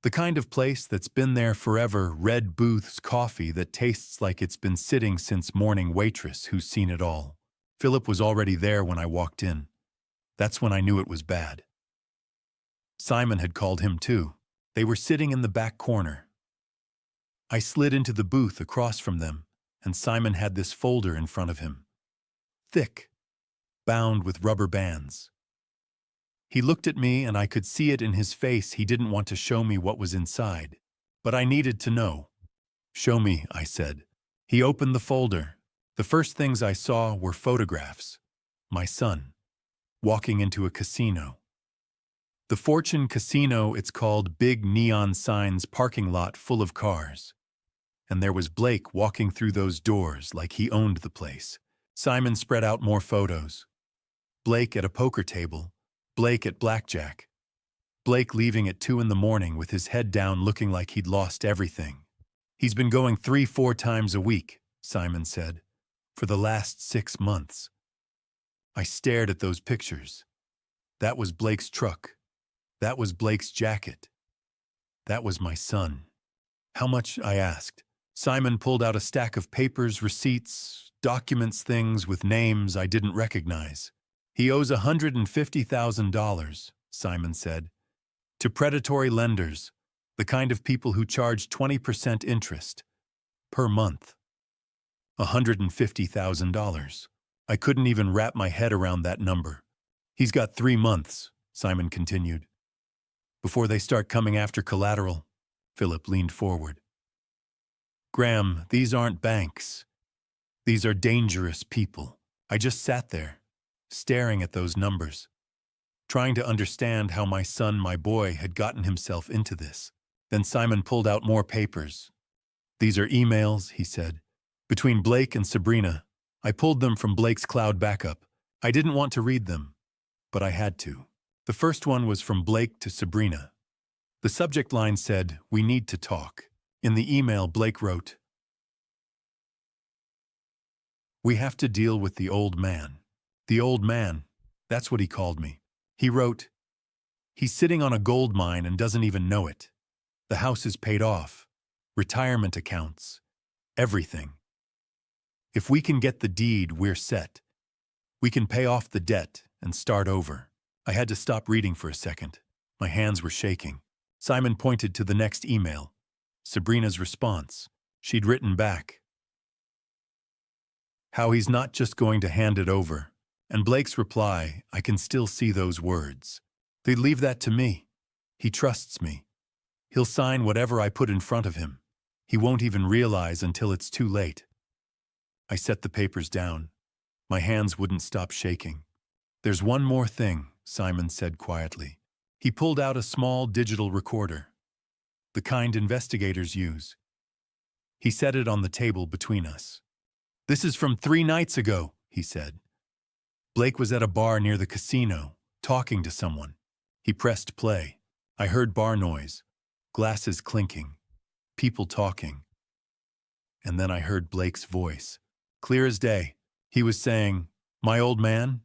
The kind of place that's been there forever, Red Booth's coffee that tastes like it's been sitting since morning waitress who's seen it all. Philip was already there when I walked in. That's when I knew it was bad. Simon had called him too. They were sitting in the back corner. I slid into the booth across from them, and Simon had this folder in front of him. Thick, bound with rubber bands. He looked at me and I could see it in his face he didn't want to show me what was inside. But I needed to know. Show me, I said. He opened the folder. The first things I saw were photographs. My son, walking into a casino. The Fortune Casino, it's called, big neon signs, parking lot full of cars. And there was Blake walking through those doors like he owned the place. Simon spread out more photos. Blake at a poker table. Blake at blackjack. Blake leaving at 2 a.m. with his head down looking like he'd lost everything. He's been going 3-4 times a week, Simon said, for the last 6 months. I stared at those pictures. That was Blake's truck. That was Blake's jacket. That was my son. How much? I asked. Simon pulled out a stack of papers, receipts, documents, things with names I didn't recognize. He owes $150,000, Simon said, to predatory lenders, the kind of people who charge 20% interest per month. $150,000. I couldn't even wrap my head around that number. He's got 3 months, Simon continued. Before they start coming after collateral, Philip leaned forward. Graham, these aren't banks. These are dangerous people. I just sat there, staring at those numbers, trying to understand how my son, my boy, had gotten himself into this. Then Simon pulled out more papers. These are emails, he said, between Blake and Sabrina. I pulled them from Blake's cloud backup. I didn't want to read them, but I had to. The first one was from Blake to Sabrina. The subject line said, "We need to talk." In the email, Blake wrote, "We have to deal with the old man." The old man, that's what he called me. He wrote, "He's sitting on a gold mine and doesn't even know it. The house is paid off, retirement accounts, everything. If we can get the deed, we're set. We can pay off the debt and start over." I had to stop reading for a second. My hands were shaking. Simon pointed to the next email. Sabrina's response. She'd written back how he's not just going to hand it over. And Blake's reply, I can still see those words. They'd leave that to me. He trusts me. He'll sign whatever I put in front of him. He won't even realize until it's too late. I set the papers down. My hands wouldn't stop shaking. There's one more thing, Simon said quietly. He pulled out a small digital recorder, the kind investigators use. He set it on the table between us. This is from 3 nights ago, he said. Blake was at a bar near the casino, talking to someone. He pressed play. I heard bar noise, glasses clinking, people talking. And then I heard Blake's voice, clear as day. He was saying, "My old man?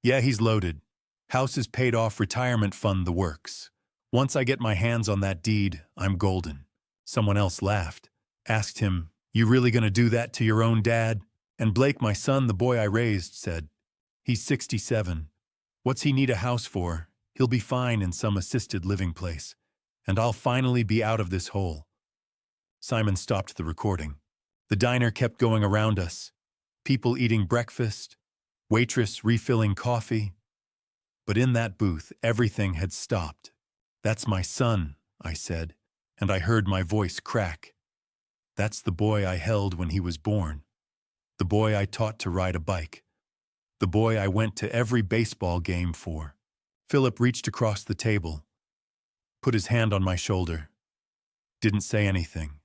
Yeah, he's loaded. House is paid off, retirement fund, the works. Once I get my hands on that deed, I'm golden." Someone else laughed, asked him, "You really gonna do that to your own dad?" And Blake, my son, the boy I raised, said, "He's 67. What's he need a house for? He'll be fine in some assisted living place. And I'll finally be out of this hole." Simon stopped the recording. The diner kept going around us. People eating breakfast, waitress refilling coffee. But in that booth, everything had stopped. "That's my son," I said, and I heard my voice crack. "That's the boy I held when he was born. The boy I taught to ride a bike. The boy I went to every baseball game for." Philip reached across the table, put his hand on my shoulder. Didn't say anything.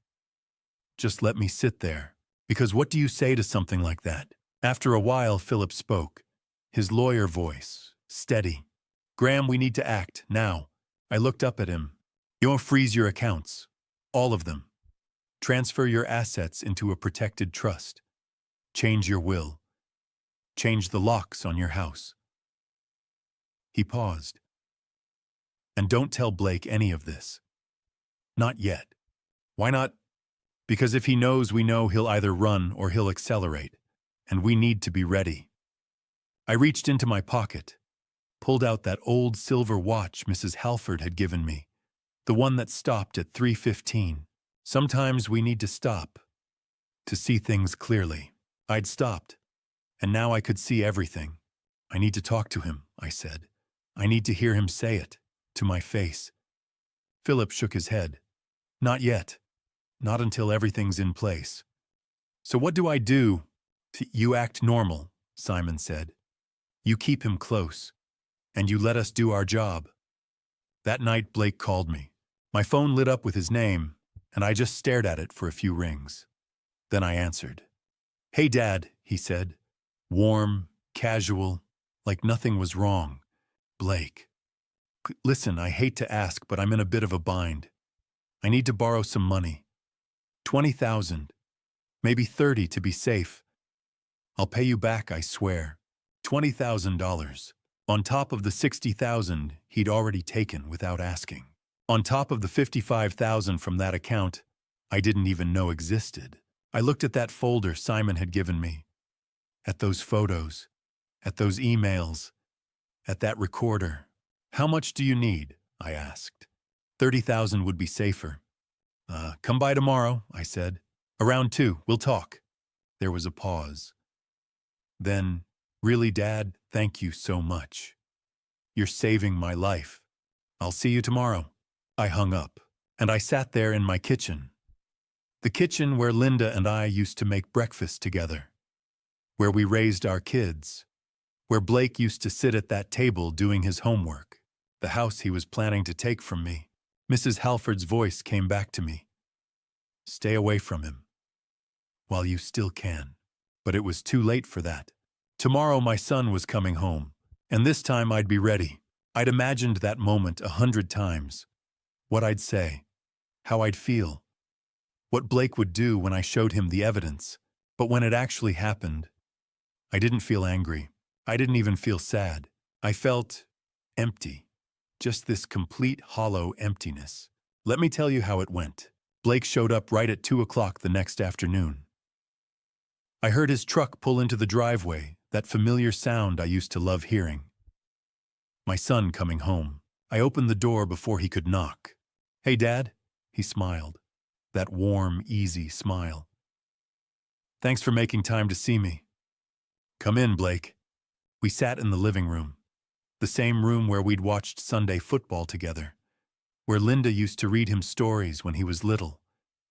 Just let me sit there. Because what do you say to something like that? After a while, Philip spoke. His lawyer voice, steady. "Graham, we need to act, now." I looked up at him. "You'll freeze your accounts. All of them. Transfer your assets into a protected trust. change your will, change the locks on your house. He paused. And don't tell Blake any of this. Not yet. Why not? Because if he knows we know, he'll either run or he'll accelerate, and we need to be ready. I reached into my pocket, pulled out that old silver watch Mrs. Halford had given me, the one that stopped at 3:15. Sometimes we need to stop to see things clearly. I'd stopped, and now I could see everything. I need to talk to him, I said. I need to hear him say it, to my face. Philip shook his head. Not yet. Not until everything's in place. So what do I do? You act normal, Simon said. You keep him close, and you let us do our job. That night Blake called me. My phone lit up with his name, and I just stared at it for a few rings. Then I answered. Hey, Dad, he said. Warm, casual, like nothing was wrong. Blake. Listen, I hate to ask, but I'm in a bit of a bind. I need to borrow some money. 20,000, maybe 30 to be safe. I'll pay you back, I swear. $20,000, on top of the 60,000 he'd already taken without asking. On top of the 55,000 from that account I didn't even know existed. I looked at that folder Simon had given me, at those photos, at those emails, at that recorder. How much do you need? I asked. 30,000 would be safer. Come by tomorrow, I said. Around 2, we'll talk. There was a pause. Then, really, Dad, thank you so much. You're saving my life. I'll see you tomorrow. I hung up, and I sat there in my kitchen. The kitchen where Linda and I used to make breakfast together, where we raised our kids, where Blake used to sit at that table doing his homework, the house he was planning to take from me. Mrs. Halford's voice came back to me. Stay away from him, while you still can. But it was too late for that. Tomorrow my son was coming home, and this time I'd be ready. I'd imagined that moment 100 times. What I'd say, how I'd feel, what Blake would do when I showed him the evidence. But when it actually happened, I didn't feel angry. I didn't even feel sad. I felt empty. Just this complete hollow emptiness. Let me tell you how it went. Blake showed up right at 2 o'clock the next afternoon. I heard his truck pull into the driveway, that familiar sound I used to love hearing. My son coming home. I opened the door before he could knock. Hey, Dad, he smiled. That warm, easy smile. Thanks for making time to see me. Come in, Blake. We sat in the living room. The same room where we'd watched Sunday football together, where Linda used to read him stories when he was little,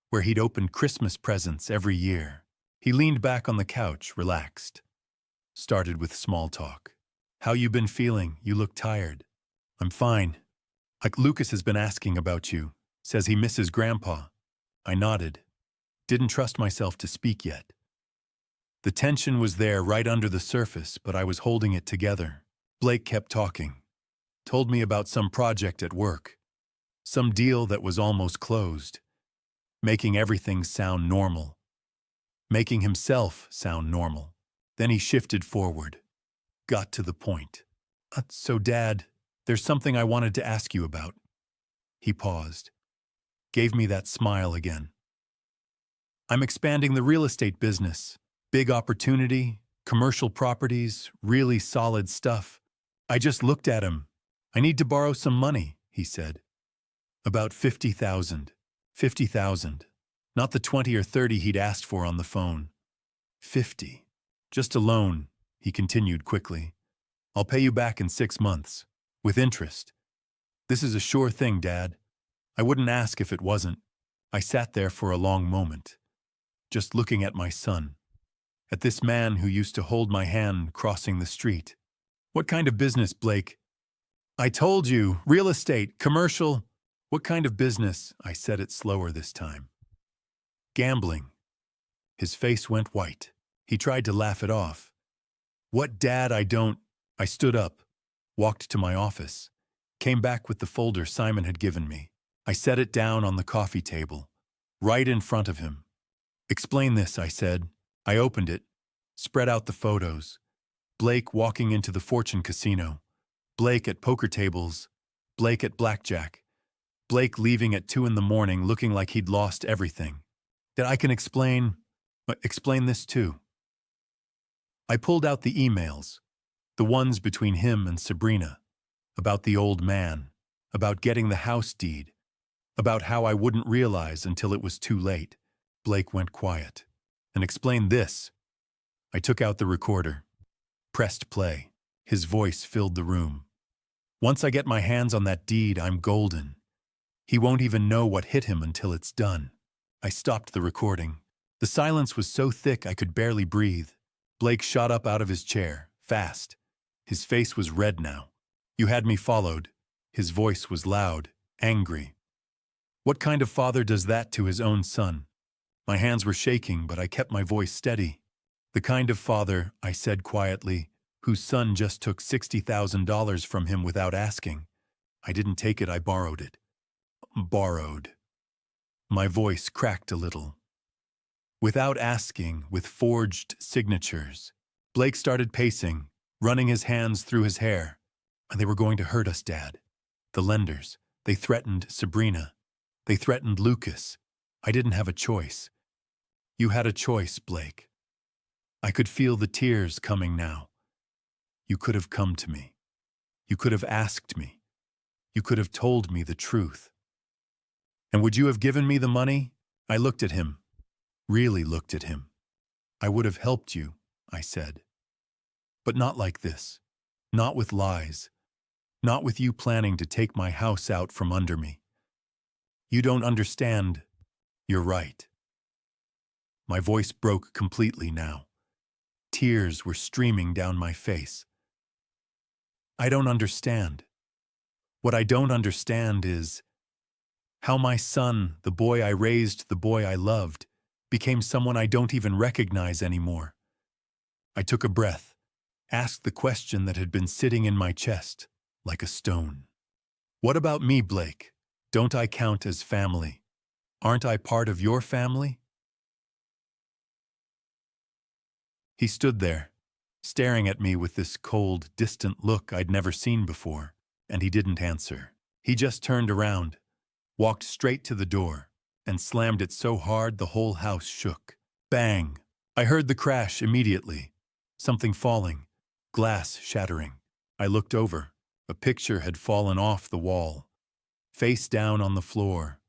where he'd opened Christmas presents every year. He leaned back on the couch, relaxed. Started with small talk. How you been feeling? You look tired. I'm fine. Like Lucas has been asking about you. Says he misses Grandpa. I nodded. Didn't trust myself to speak yet. The tension was there right under the surface, but I was holding it together. Blake kept talking. Told me about some project at work. Some deal that was almost closed. Making everything sound normal. Making himself sound normal. Then he shifted forward. Got to the point. So, Dad, there's something I wanted to ask you about. He paused. Gave me that smile again. I'm expanding the real estate business. Big opportunity, commercial properties, really solid stuff. I just looked at him. I need to borrow some money, he said. About 50,000. 50,000. Not the 20 or 30 he'd asked for on the phone. 50. Just a loan, he continued quickly. I'll pay you back in 6 months. With interest. This is a sure thing, Dad. I wouldn't ask if it wasn't. I sat there for a long moment, just looking at my son. At this man who used to hold my hand crossing the street. What kind of business, Blake? I told you, real estate, commercial. What kind of business? I said it slower this time. Gambling. His face went white. He tried to laugh it off. What, Dad? I stood up, walked to my office, came back with the folder Simon had given me. I set it down on the coffee table, right in front of him. Explain this, I said. I opened it, Spread out the photos. Blake walking into the Fortune Casino. Blake at poker tables. Blake at blackjack. Blake leaving at 2 in the morning looking like he'd lost everything. That I can explain this too. I pulled out the emails, the ones between him and Sabrina, about the old man, about getting the house deed, about how I wouldn't realize until it was too late. Blake went quiet and explained this. I took out the recorder, pressed play. His voice filled the room. Once I get my hands on that deed, I'm golden. He won't even know what hit him until it's done. I stopped the recording. The silence was so thick I could barely breathe. Blake shot up out of his chair, fast. His face was red now. You had me followed. His voice was loud, angry. What kind of father does that to his own son? My hands were shaking, but I kept my voice steady. The kind of father, I said quietly, whose son just took $60,000 from him without asking. I didn't take it, I borrowed it. Borrowed. My voice cracked a little. Without asking, with forged signatures. Blake started pacing, running his hands through his hair. And they were going to hurt us, Dad. The lenders. They threatened Sabrina. They threatened Lucas. I didn't have a choice. You had a choice, Blake. I could feel the tears coming now. You could have come to me. You could have asked me. You could have told me the truth. And would you have given me the money? I looked at him. Really looked at him. I would have helped you, I said. But not like this. Not with lies. Not with you planning to take my house out from under me. You don't understand. You're right. My voice broke completely now. Tears were streaming down my face. I don't understand. What I don't understand is how my son, the boy I raised, the boy I loved, became someone I don't even recognize anymore. I took a breath, asked the question that had been sitting in my chest, like a stone. What about me, Blake? Don't I count as family? Aren't I part of your family? He stood there, staring at me with this cold, distant look I'd never seen before, and he didn't answer. He just turned around, walked straight to the door, and slammed it so hard the whole house shook. Bang! I heard the crash immediately. Something falling, glass shattering. I looked over. A picture had fallen off the wall. Face down on the floor.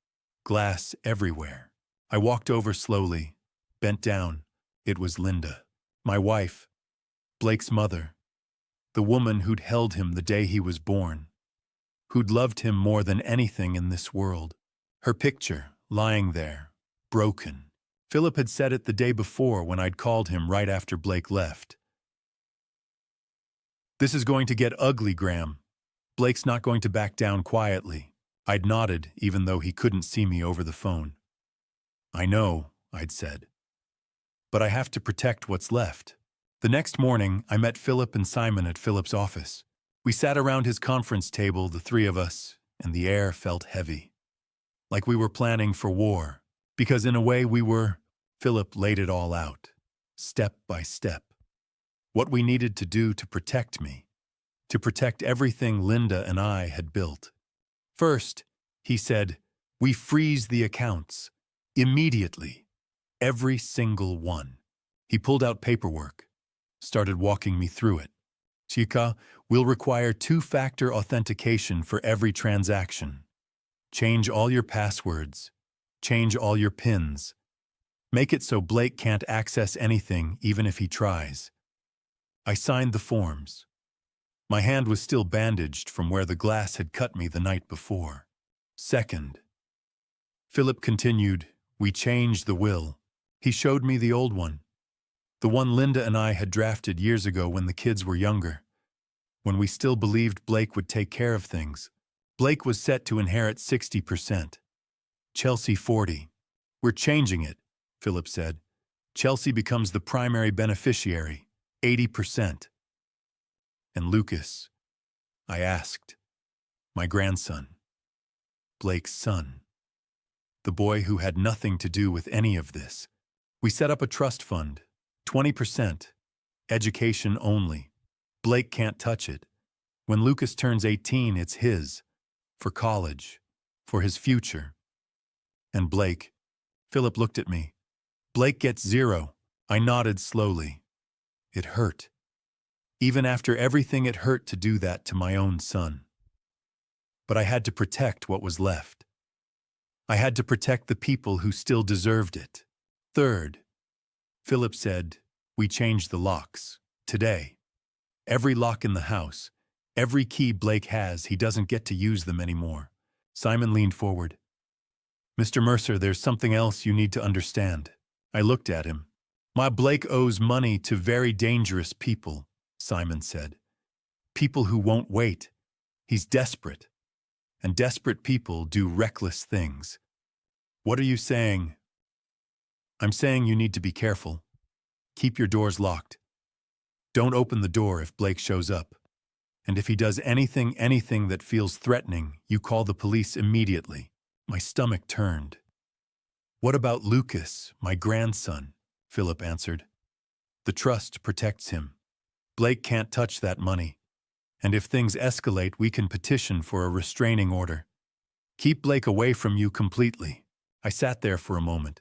Glass everywhere. I walked over slowly, bent down. It was Linda, my wife, Blake's mother, the woman who'd held him the day he was born, who'd loved him more than anything in this world. Her picture, lying there, broken. Philip had said it the day before when I'd called him right after Blake left. This is going to get ugly, Graham. Blake's not going to back down quietly. I'd nodded, even though he couldn't see me over the phone. I know, I'd said. But I have to protect what's left. The next morning, I met Philip and Simon at Philip's office. We sat around his conference table, the three of us, and the air felt heavy. Like we were planning for war. Because in a way we were. Philip laid it all out, step by step. What we needed to do to protect me. To protect everything Linda and I had built. First, he said, we freeze the accounts. Immediately. Every single one. He pulled out paperwork. Started walking me through it. Chica, we'll require 2-factor authentication for every transaction. Change all your passwords. Change all your PINs. Make it so Blake can't access anything even if he tries. I signed the forms. My hand was still bandaged from where the glass had cut me the night before. Second, Philip continued, we changed the will. He showed me the old one. The one Linda and I had drafted years ago when the kids were younger. When we still believed Blake would take care of things. Blake was set to inherit 60%. Chelsea 40. We're changing it, Philip said. Chelsea becomes the primary beneficiary, 80%. And Lucas, I asked. My grandson. Blake's son. The boy who had nothing to do with any of this. We set up a trust fund, 20%, Education only. Blake can't touch it. When Lucas turns 18, it's his. For college. For his future. And Blake. Philip looked at me. Blake gets 0. I nodded slowly. It hurt. Even after everything it hurt to do that to my own son. But I had to protect what was left. I had to protect the people who still deserved it. Third, Philip said, we changed the locks. Today. Every lock in the house, every key Blake has, he doesn't get to use them anymore. Simon leaned forward. Mr. Mercer, there's something else you need to understand. I looked at him. My Blake owes money to very dangerous people, Simon said. People who won't wait. He's desperate. And desperate people do reckless things. What are you saying? I'm saying you need to be careful. Keep your doors locked. Don't open the door if Blake shows up. And if he does anything that feels threatening, you call the police immediately. My stomach turned. What about Lucas, my grandson? Philip answered. The trust protects him. Blake can't touch that money. And if things escalate, we can petition for a restraining order. Keep Blake away from you completely. I sat there for a moment,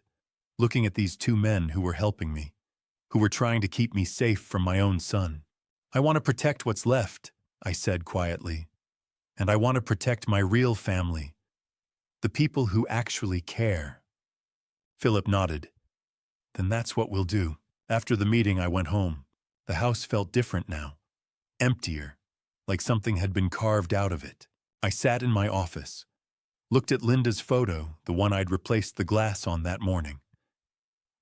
looking at these two men who were helping me, who were trying to keep me safe from my own son. I want to protect what's left, I said quietly. And I want to protect my real family, the people who actually care. Philip nodded. Then that's what we'll do. After the meeting, I went home. The house felt different now, emptier, like something had been carved out of it. I sat in my office, looked at Linda's photo, the one I'd replaced the glass on that morning.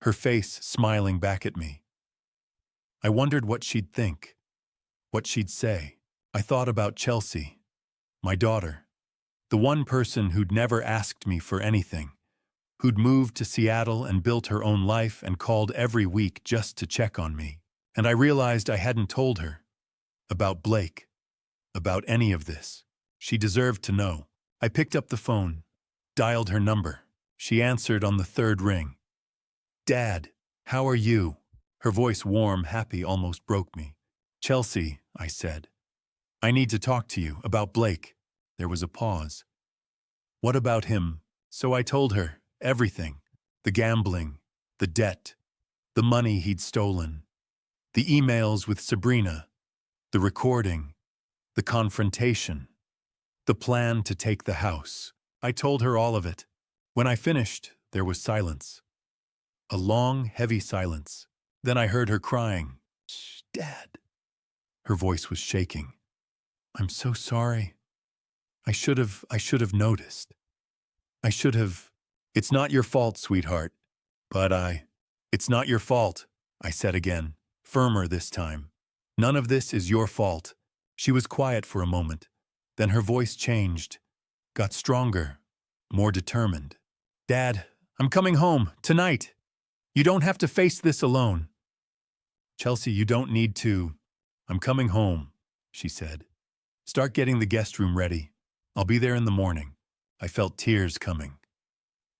Her face smiling back at me. I wondered what she'd think, what she'd say. I thought about Chelsea, my daughter, the one person who'd never asked me for anything, who'd moved to Seattle and built her own life and called every week just to check on me. And I realized I hadn't told her about Blake, about any of this. She deserved to know. I picked up the phone, dialed her number. She answered on the third ring. Dad, how are you? Her voice, warm, happy, almost broke me. Chelsea, I said. I need to talk to you about Blake. There was a pause. What about him? So I told her everything. The gambling, the debt, the money he'd stolen, the emails with Sabrina, the recording, the confrontation, the plan to take the house. I told her all of it. When I finished, there was silence. A long, heavy silence. Then I heard her crying, "Shh, Dad." Her voice was shaking. I'm so sorry. I should have noticed. I should have. It's not your fault, sweetheart. It's not your fault, I said again, firmer this time. None of this is your fault. She was quiet for a moment. Then her voice changed, got stronger, more determined. Dad, I'm coming home, tonight. You don't have to face this alone. Chelsea, you don't need to. I'm coming home, she said. Start getting the guest room ready. I'll be there in the morning. I felt tears coming.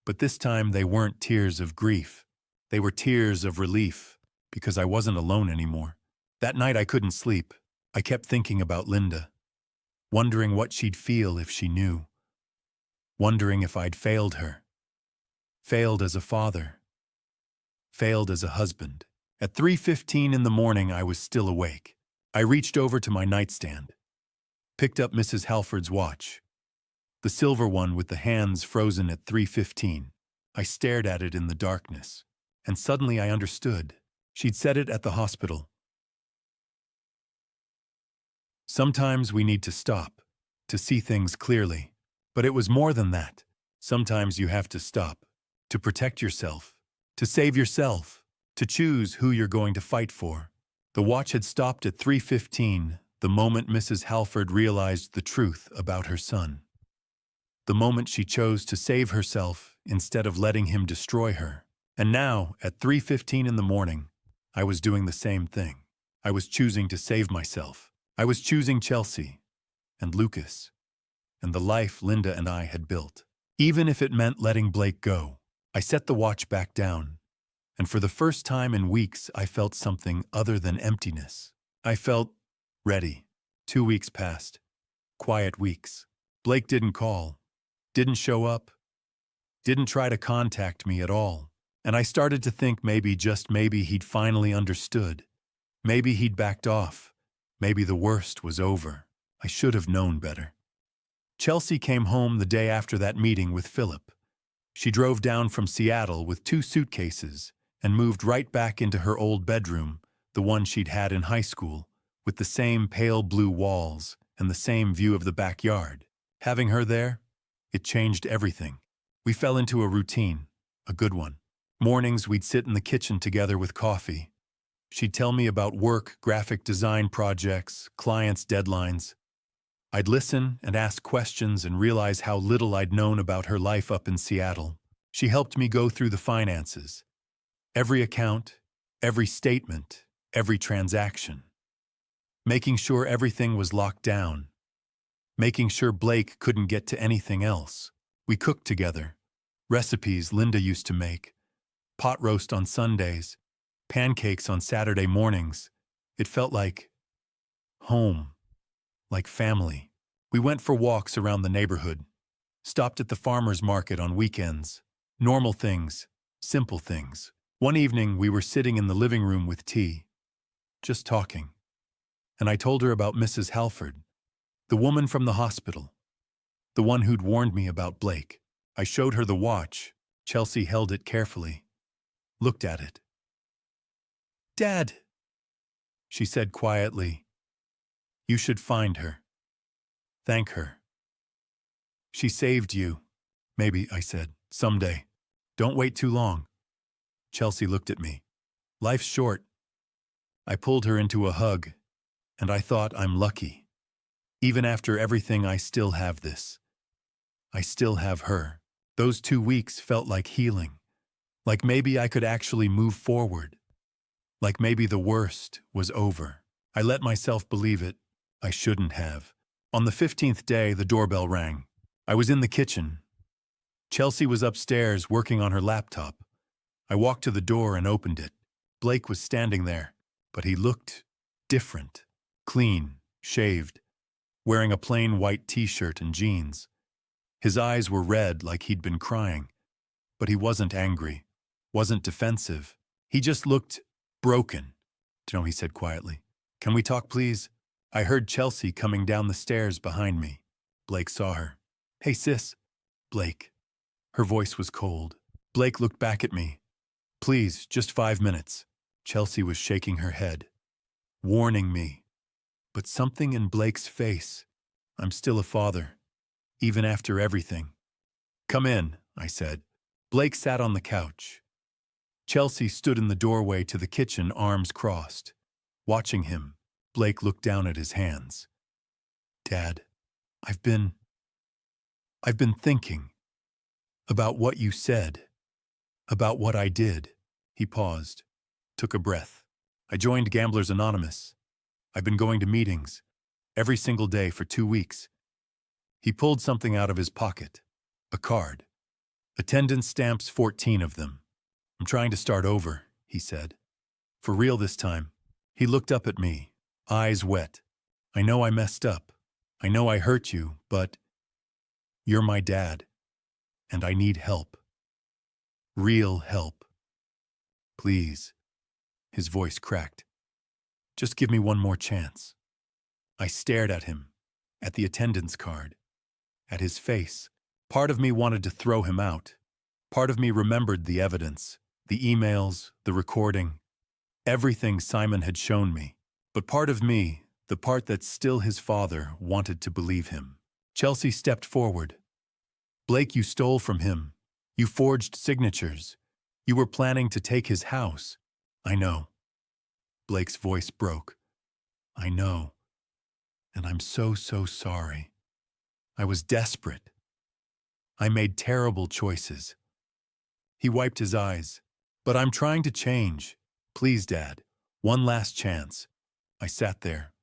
But this time they weren't tears of grief. They were tears of relief, because I wasn't alone anymore. That night I couldn't sleep. I kept thinking about Linda, wondering what she'd feel if she knew, wondering if I'd failed her. Failed as a father. Failed as a husband. At 3:15 in the morning, I was still awake. I reached over to my nightstand, picked up Mrs. Halford's watch, the silver one with the hands frozen at 3:15. I stared at it in the darkness, and suddenly I understood. She'd set it at the hospital. Sometimes we need to stop, to see things clearly. But it was more than that. Sometimes you have to stop, to protect yourself, to save yourself, to choose who you're going to fight for. The watch had stopped at 3:15, the moment Mrs. Halford realized the truth about her son. The moment she chose to save herself instead of letting him destroy her. And now, at 3:15 in the morning, I was doing the same thing. I was choosing to save myself. I was choosing Chelsea and Lucas and the life Linda and I had built. Even if it meant letting Blake go. I set the watch back down, And for the first time in weeks, I felt something other than emptiness. I felt ready. 2 weeks passed. Quiet weeks. Blake didn't call, didn't show up, didn't try to contact me at all. And I started to think maybe, just maybe, he'd finally understood. Maybe he'd backed off. Maybe the worst was over. I should have known better. Chelsea came home the day after that meeting with Philip. She drove down from Seattle with 2 suitcases and moved right back into her old bedroom, the one she'd had in high school, with the same pale blue walls and the same view of the backyard. Having her there, it changed everything. We fell into a routine, a good one. Mornings we'd sit in the kitchen together with coffee. She'd tell me about work, graphic design projects, clients' deadlines. I'd listen and ask questions and realize how little I'd known about her life up in Seattle. She helped me go through the finances. Every account, every statement, every transaction. Making sure everything was locked down. Making sure Blake couldn't get to anything else. We cooked together. Recipes Linda used to make. Pot roast on Sundays. Pancakes on Saturday mornings. It felt like home. Like family. We went for walks around the neighborhood. Stopped at the farmer's market on weekends. Normal things. Simple things. One evening we were sitting in the living room with tea. Just talking. And I told her about Mrs. Halford. The woman from the hospital. The one who'd warned me about Blake. I showed her the watch. Chelsea held it carefully. Looked at it. "Dad," she said quietly, "you should find her. Thank her. She saved you." "Maybe," I said, "someday. Don't wait too long." Chelsea looked at me. "Life's short." I pulled her into a hug, and I thought, I'm lucky. Even after everything, I still have this. I still have her. Those 2 weeks felt like healing. Like maybe I could actually move forward. Like maybe the worst was over. I let myself believe it. I shouldn't have. On the 15th day, the doorbell rang. I was in the kitchen. Chelsea was upstairs working on her laptop. I walked to the door and opened it. Blake was standing there, but he looked different. Clean, shaved, wearing a plain white t-shirt and jeans. His eyes were red like he'd been crying, but he wasn't angry, wasn't defensive. He just looked broken. "No," he said quietly. "Can we talk, please?" I heard Chelsea coming down the stairs behind me. Blake saw her. "Hey, sis." "Blake." Her voice was cold. Blake looked back at me. "Please, just 5 minutes." Chelsea was shaking her head, warning me. But something in Blake's face. I'm still a father, even after everything. "Come in," I said. Blake sat on the couch. Chelsea stood in the doorway to the kitchen, arms crossed. Watching him, Blake looked down at his hands. "Dad, I've been thinking about what you said, about what I did." He paused, took a breath. "I joined Gamblers Anonymous. I've been going to meetings every single day for 2 weeks. He pulled something out of his pocket, a card. "Attendance stamps, 14 of them. I'm trying to start over," he said. "For real this time." He looked up at me, eyes wet. "I know I messed up. I know I hurt you, but you're my dad, and I need help. Real help. Please." His voice cracked. "Just give me one more chance." I stared at him, at the attendance card, at his face. Part of me wanted to throw him out. Part of me remembered the evidence, the emails, the recording, everything Simon had shown me. But part of me, the part that's still his father, wanted to believe him. Chelsea stepped forward. "Blake, you stole from him. You forged signatures. You were planning to take his house." "I know." Blake's voice broke. "I know. And I'm so sorry. I was desperate. I made terrible choices." He wiped his eyes. "But I'm trying to change. Please, Dad. One last chance." I sat there,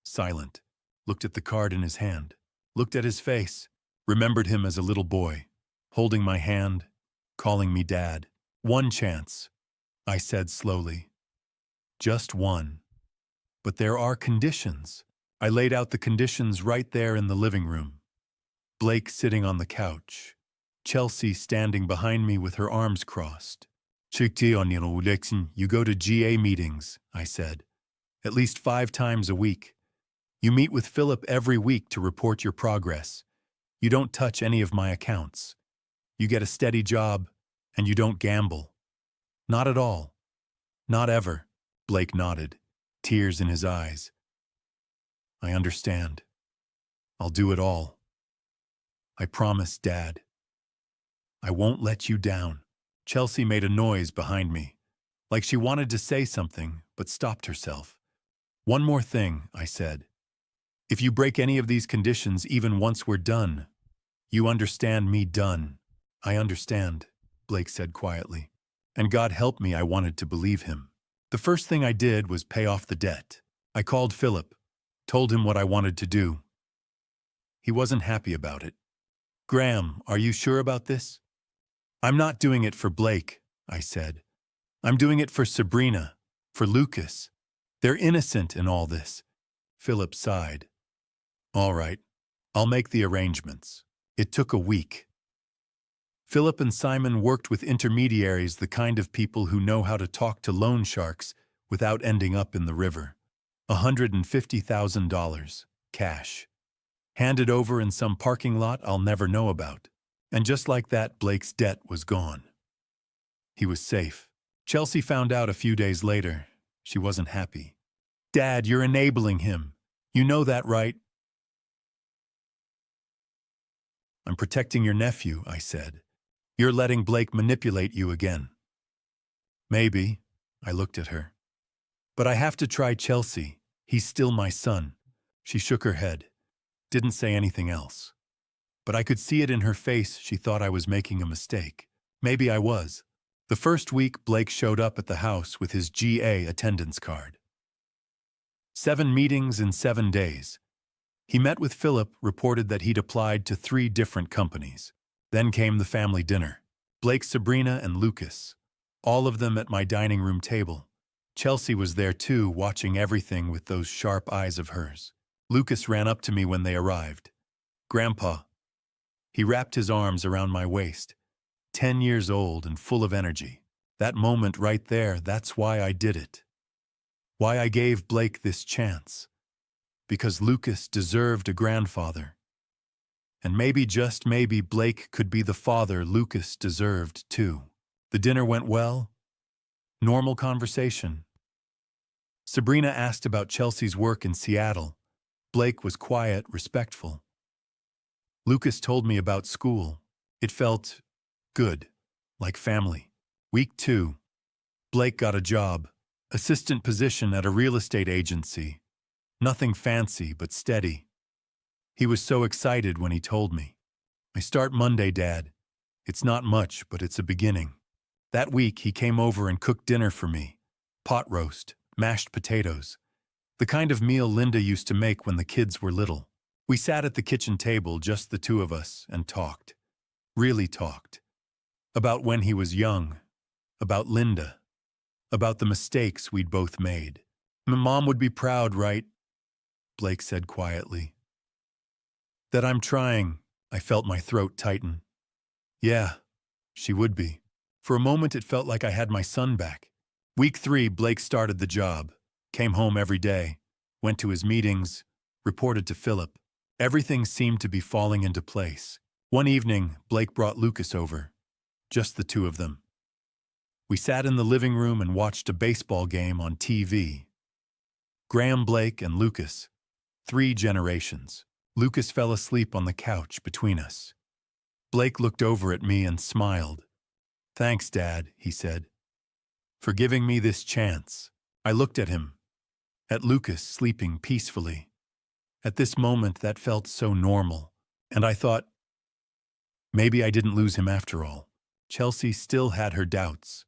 silent, looked at the card in his hand, looked at his face, remembered him as a little boy, holding my hand, calling me Dad. One chance. I said slowly. Just one. But there are conditions. I laid out the conditions right there in the living room. Blake sitting on the couch. Chelsea standing behind me with her arms crossed. You go to GA meetings, I said. At least 5 times a week. You meet with Philip every week to report your progress. You don't touch any of my accounts. You get a steady job, and you don't gamble. Not at all. Not ever. Blake nodded, tears in his eyes. I understand. I'll do it all. I promise, Dad. I won't let you down. Chelsea made a noise behind me, like she wanted to say something, but stopped herself. One more thing, I said. If you break any of these conditions even once we're done, you understand me done. I understand, Blake said quietly. And God help me, I wanted to believe him. The first thing I did was pay off the debt. I called Philip, told him what I wanted to do. He wasn't happy about it. Graham, are you sure about this? I'm not doing it for Blake, I said. I'm doing it for Sabrina, for Lucas. They're innocent in all this. Philip sighed. All right, I'll make the arrangements. It took a week. Philip and Simon worked with intermediaries, the kind of people who know how to talk to loan sharks without ending up in the river. $150,000, cash. Handed over in some parking lot I'll never know about. And just like that, Blake's debt was gone. He was safe. Chelsea found out a few days later. She wasn't happy. Dad, you're enabling him. You know that, right? I'm protecting your nephew, I said. You're letting Blake manipulate you again. Maybe, I looked at her. But I have to try Chelsea. He's still my son. She shook her head. Didn't say anything else. But I could see it in her face. She thought I was making a mistake. Maybe I was. The first week, Blake showed up at the house with his GA attendance card. 7 meetings in 7 days. He met with Philip, reported that he'd applied to 3 different companies. Then came the family dinner. Blake, Sabrina, and Lucas. All of them at my dining room table. Chelsea was there too, watching everything with those sharp eyes of hers. Lucas ran up to me when they arrived. Grandpa. He wrapped his arms around my waist. 10 years old and full of energy. That moment right there, that's why I did it. Why I gave Blake this chance. Because Lucas deserved a grandfather. And maybe, just maybe, Blake could be the father Lucas deserved too. The dinner went well. Normal conversation. Sabrina asked about Chelsea's work in Seattle. Blake was quiet, respectful. Lucas told me about school. It felt good, like family. Week 2. Blake got a job, assistant position at a real estate agency. Nothing fancy, but steady. He was so excited when he told me. I start Monday, Dad. It's not much, but it's a beginning. That week, he came over and cooked dinner for me. Pot roast, mashed potatoes. The kind of meal Linda used to make when the kids were little. We sat at the kitchen table, just the 2 of us, and talked. Really talked. About when he was young. About Linda. About the mistakes we'd both made. Mom would be proud, right? Blake said quietly. That I'm trying. I felt my throat tighten. Yeah, she would be. For a moment it felt like I had my son back. Week 3, Blake started the job. Came home every day. Went to his meetings. Reported to Philip. Everything seemed to be falling into place. One evening, Blake brought Lucas over. Just the 2 of them. We sat in the living room and watched a baseball game on TV. Graham, Blake, and Lucas. 3 generations. Lucas fell asleep on the couch between us. Blake looked over at me and smiled. Thanks, Dad, he said, for giving me this chance. I looked at him. At Lucas sleeping peacefully. At this moment, that felt so normal, and I thought, maybe I didn't lose him after all. Chelsea still had her doubts.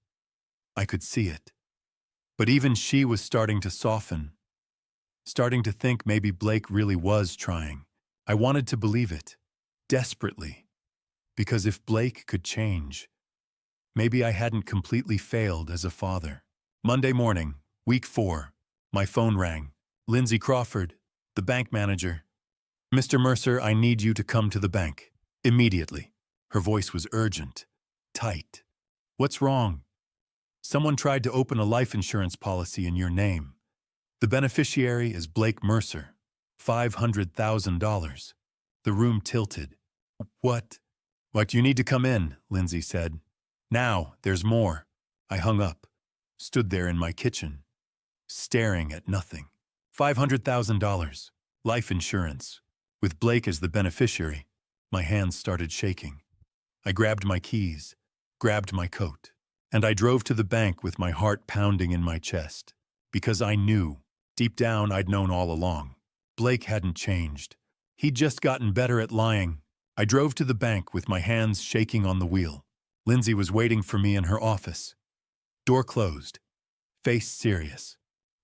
I could see it. But even she was starting to soften, starting to think maybe Blake really was trying. I wanted to believe it, desperately, because if Blake could change, Maybe I hadn't completely failed as a father. Monday morning, week 4. My phone rang. Lindsay Crawford, the bank manager. Mr. Mercer, I need you to come to the bank. Immediately. Her voice was urgent, tight. What's wrong? Someone tried to open a life insurance policy in your name. The beneficiary is Blake Mercer. $500,000. The room tilted. What? What, you need to come in, Lindsay said. Now, there's more. I hung up, stood there in my kitchen, staring at nothing. $500,000. Life insurance. With Blake as the beneficiary, my hands started shaking. I grabbed my keys, grabbed my coat, and I drove to the bank with my heart pounding in my chest. Because I knew, deep down I'd known all along. Blake hadn't changed. He'd just gotten better at lying. I drove to the bank with my hands shaking on the wheel. Lindsay was waiting for me in her office. Door closed. Face serious.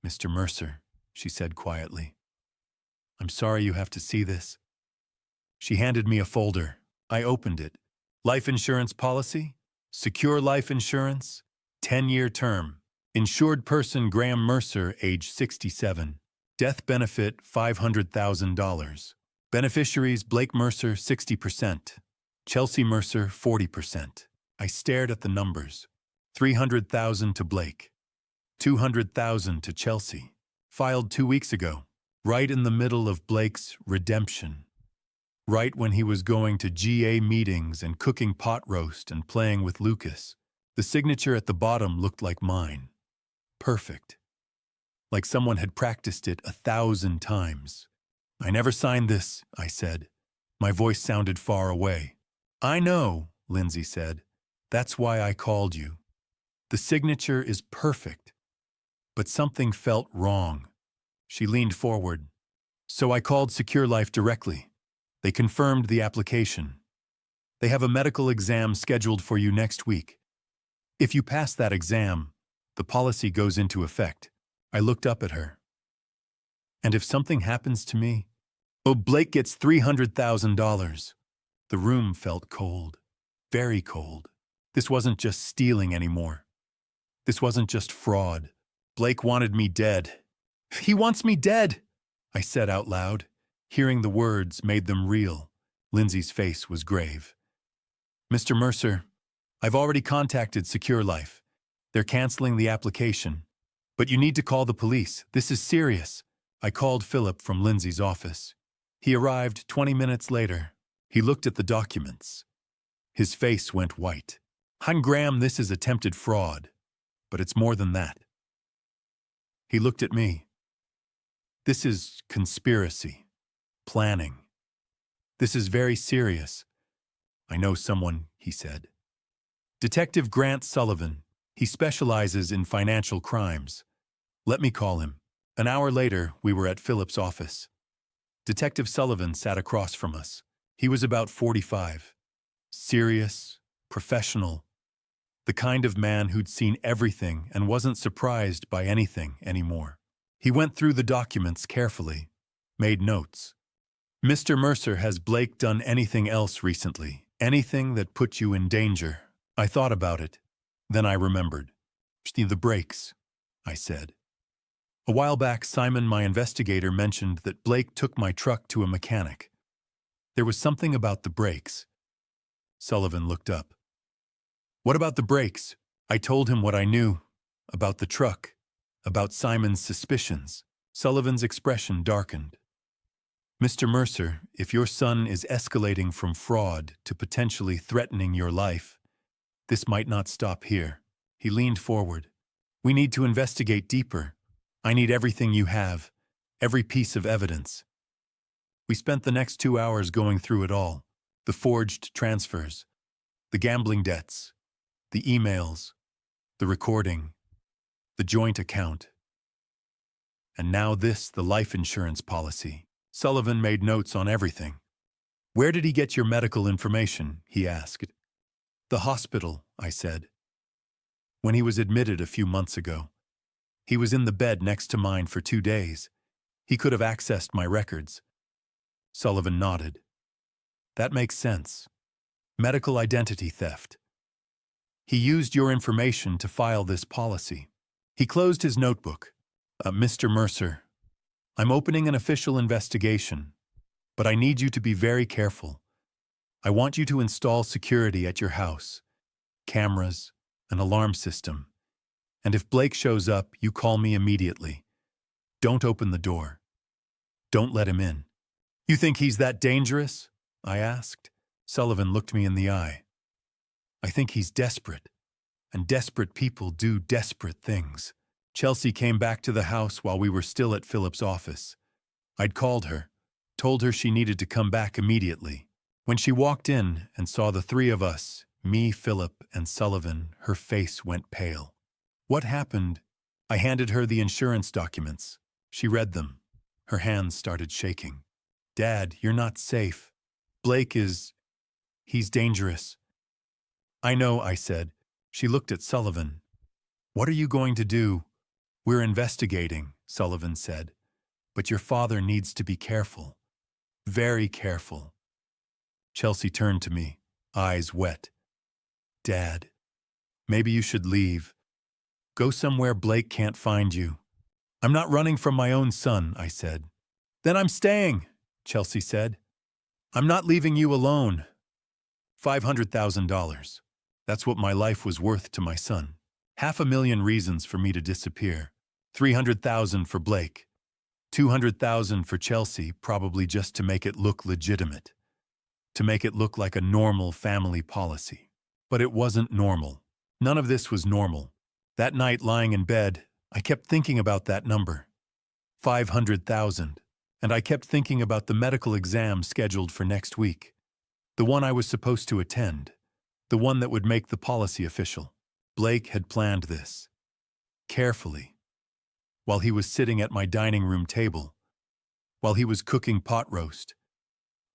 Mr. Mercer, she said quietly. I'm sorry you have to see this. She handed me a folder. I opened it. Life insurance policy? Secure life insurance? 10-year term. Insured person Graham Mercer, age 67. Death benefit $500,000. Beneficiaries Blake Mercer 60%. Chelsea Mercer 40%. I stared at the numbers. $300,000 to Blake. $200,000 to Chelsea. Filed 2 weeks ago. Right in the middle of Blake's redemption. Right when he was going to GA meetings and cooking pot roast and playing with Lucas. The signature at the bottom looked like mine. Perfect. Like someone had practiced it 1,000 times. I never signed this, I said. My voice sounded far away. I know, Lindsay said. That's why I called you. The signature is perfect. But something felt wrong. She leaned forward. So I called Secure Life directly. They confirmed the application. They have a medical exam scheduled for you next week. If you pass that exam, the policy goes into effect. I looked up at her. And if something happens to me? Oh, Blake gets $300,000. The room felt cold. Very cold. This wasn't just stealing anymore. This wasn't just fraud. Blake wanted me dead. He wants me dead, I said out loud. Hearing the words made them real. Lindsay's face was grave. Mr. Mercer, I've already contacted Secure Life. They're canceling the application. But you need to call the police. This is serious. I called Philip from Lindsay's office. He arrived 20 minutes later. He looked at the documents. His face went white. Graham, this is attempted fraud. But it's more than that. He looked at me. This is conspiracy. Planning. This is very serious. I know someone, he said. Detective Grant Sullivan. He specializes in financial crimes. Let me call him. An hour later, we were at Philip's office. Detective Sullivan sat across from us. He was about 45. Serious, professional. The kind of man who'd seen everything and wasn't surprised by anything anymore. He went through the documents carefully, made notes. Mr. Mercer, has Blake done anything else recently? Anything that put you in danger? I thought about it. Then I remembered. The brakes, I said. A while back, Simon, my investigator, mentioned that Blake took my truck to a mechanic. There was something about the brakes. Sullivan looked up. What about the brakes? I told him what I knew. About the truck. About Simon's suspicions. Sullivan's expression darkened. Mr. Mercer, if your son is escalating from fraud to potentially threatening your life, this might not stop here. He leaned forward. We need to investigate deeper. I need everything you have, every piece of evidence. We spent the next 2 hours going through it all. The forged transfers, the gambling debts, the emails, the recording, the joint account. And now this, the life insurance policy. Sullivan made notes on everything. Where did he get your medical information? He asked. The hospital, I said. When he was admitted a few months ago. He was in the bed next to mine for 2 days. He could have accessed my records. Sullivan nodded. That makes sense. Medical identity theft. He used your information to file this policy. He closed his notebook. Mr. Mercer, I'm opening an official investigation, but I need you to be very careful. I want you to install security at your house, cameras, an alarm system. And if Blake shows up, you call me immediately. Don't open the door. Don't let him in. You think he's that dangerous? I asked. Sullivan looked me in the eye. I think he's desperate, and desperate people do desperate things. Chelsea came back to the house while we were still at Philip's office. I'd called her, told her she needed to come back immediately. When she walked in and saw the three of us, me, Philip, and Sullivan, her face went pale. What happened? I handed her the insurance documents. She read them. Her hands started shaking. Dad, you're not safe. Blake he's dangerous. I know, I said. She looked at Sullivan. What are you going to do? We're investigating, Sullivan said. But your father needs to be careful. Very careful. Chelsea turned to me, eyes wet. Dad, maybe you should leave. Go somewhere Blake can't find you. I'm not running from my own son, I said. Then I'm staying, Chelsea said. I'm not leaving you alone. $500,000. That's what my life was worth to my son. 500,000 reasons for me to disappear. 300,000 for Blake. 200,000 for Chelsea, probably just to make it look legitimate. To make it look like a normal family policy. But it wasn't normal. None of this was normal. That night, lying in bed, I kept thinking about that number. 500,000. And I kept thinking about the medical exam scheduled for next week. The one I was supposed to attend. The one that would make the policy official. Blake had planned this. Carefully. While he was sitting at my dining room table. While he was cooking pot roast.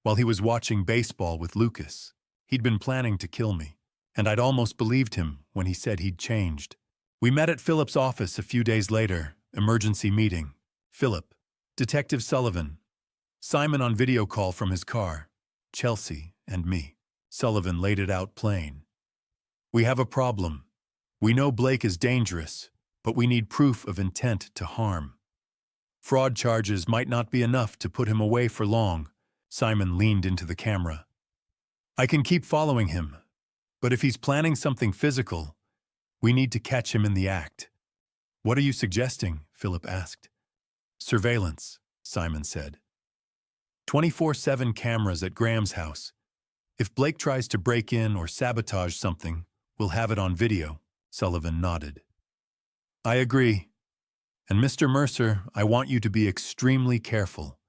While he was watching baseball with Lucas. He'd been planning to kill me. And I'd almost believed him when he said he'd changed. We met at Philip's office a few days later. Emergency meeting. Philip. Detective Sullivan. Simon on video call from his car. Chelsea and me. Sullivan laid it out plain. We have a problem. We know Blake is dangerous, but we need proof of intent to harm. Fraud charges might not be enough to put him away for long. Simon leaned into the camera. I can keep following him, but if he's planning something physical, we need to catch him in the act. What are you suggesting? Philip asked. Surveillance, Simon said. 24/7 cameras at Graham's house. If Blake tries to break in or sabotage something, we'll have it on video, Sullivan nodded. I agree. And Mr. Mercer, I want you to be extremely careful.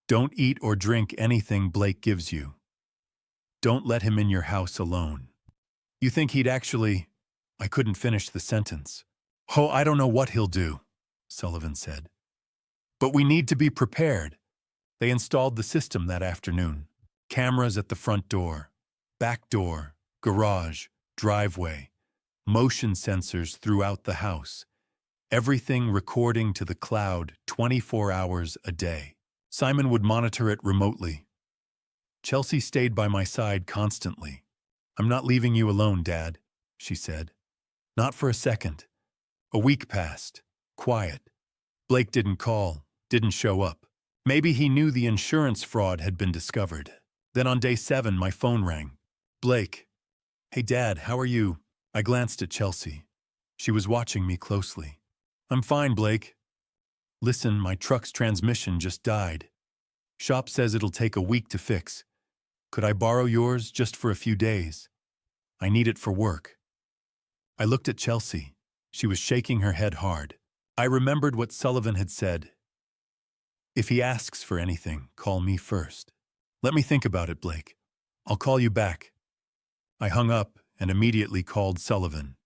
Don't eat or drink anything Blake gives you. Don't let him in your house alone. You think he'd actually... I couldn't finish the sentence. Oh, I don't know what he'll do, Sullivan said. But we need to be prepared. They installed the system that afternoon. Cameras at the front door, back door, garage, driveway, motion sensors throughout the house. Everything recording to the cloud 24 hours a day. Simon would monitor it remotely. Chelsea stayed by my side constantly. I'm not leaving you alone, Dad, she said. Not for a second. A week passed. Quiet. Blake didn't call, didn't show up. Maybe he knew the insurance fraud had been discovered. Then on day 7, my phone rang. Blake. Hey, Dad, how are you? I glanced at Chelsea. She was watching me closely. I'm fine, Blake. Listen, my truck's transmission just died. Shop says it'll take a week to fix. Could I borrow yours just for a few days? I need it for work. I looked at Chelsea. She was shaking her head hard. I remembered what Sullivan had said. If he asks for anything, call me first. Let me think about it, Blake. I'll call you back. I hung up and immediately called Sullivan.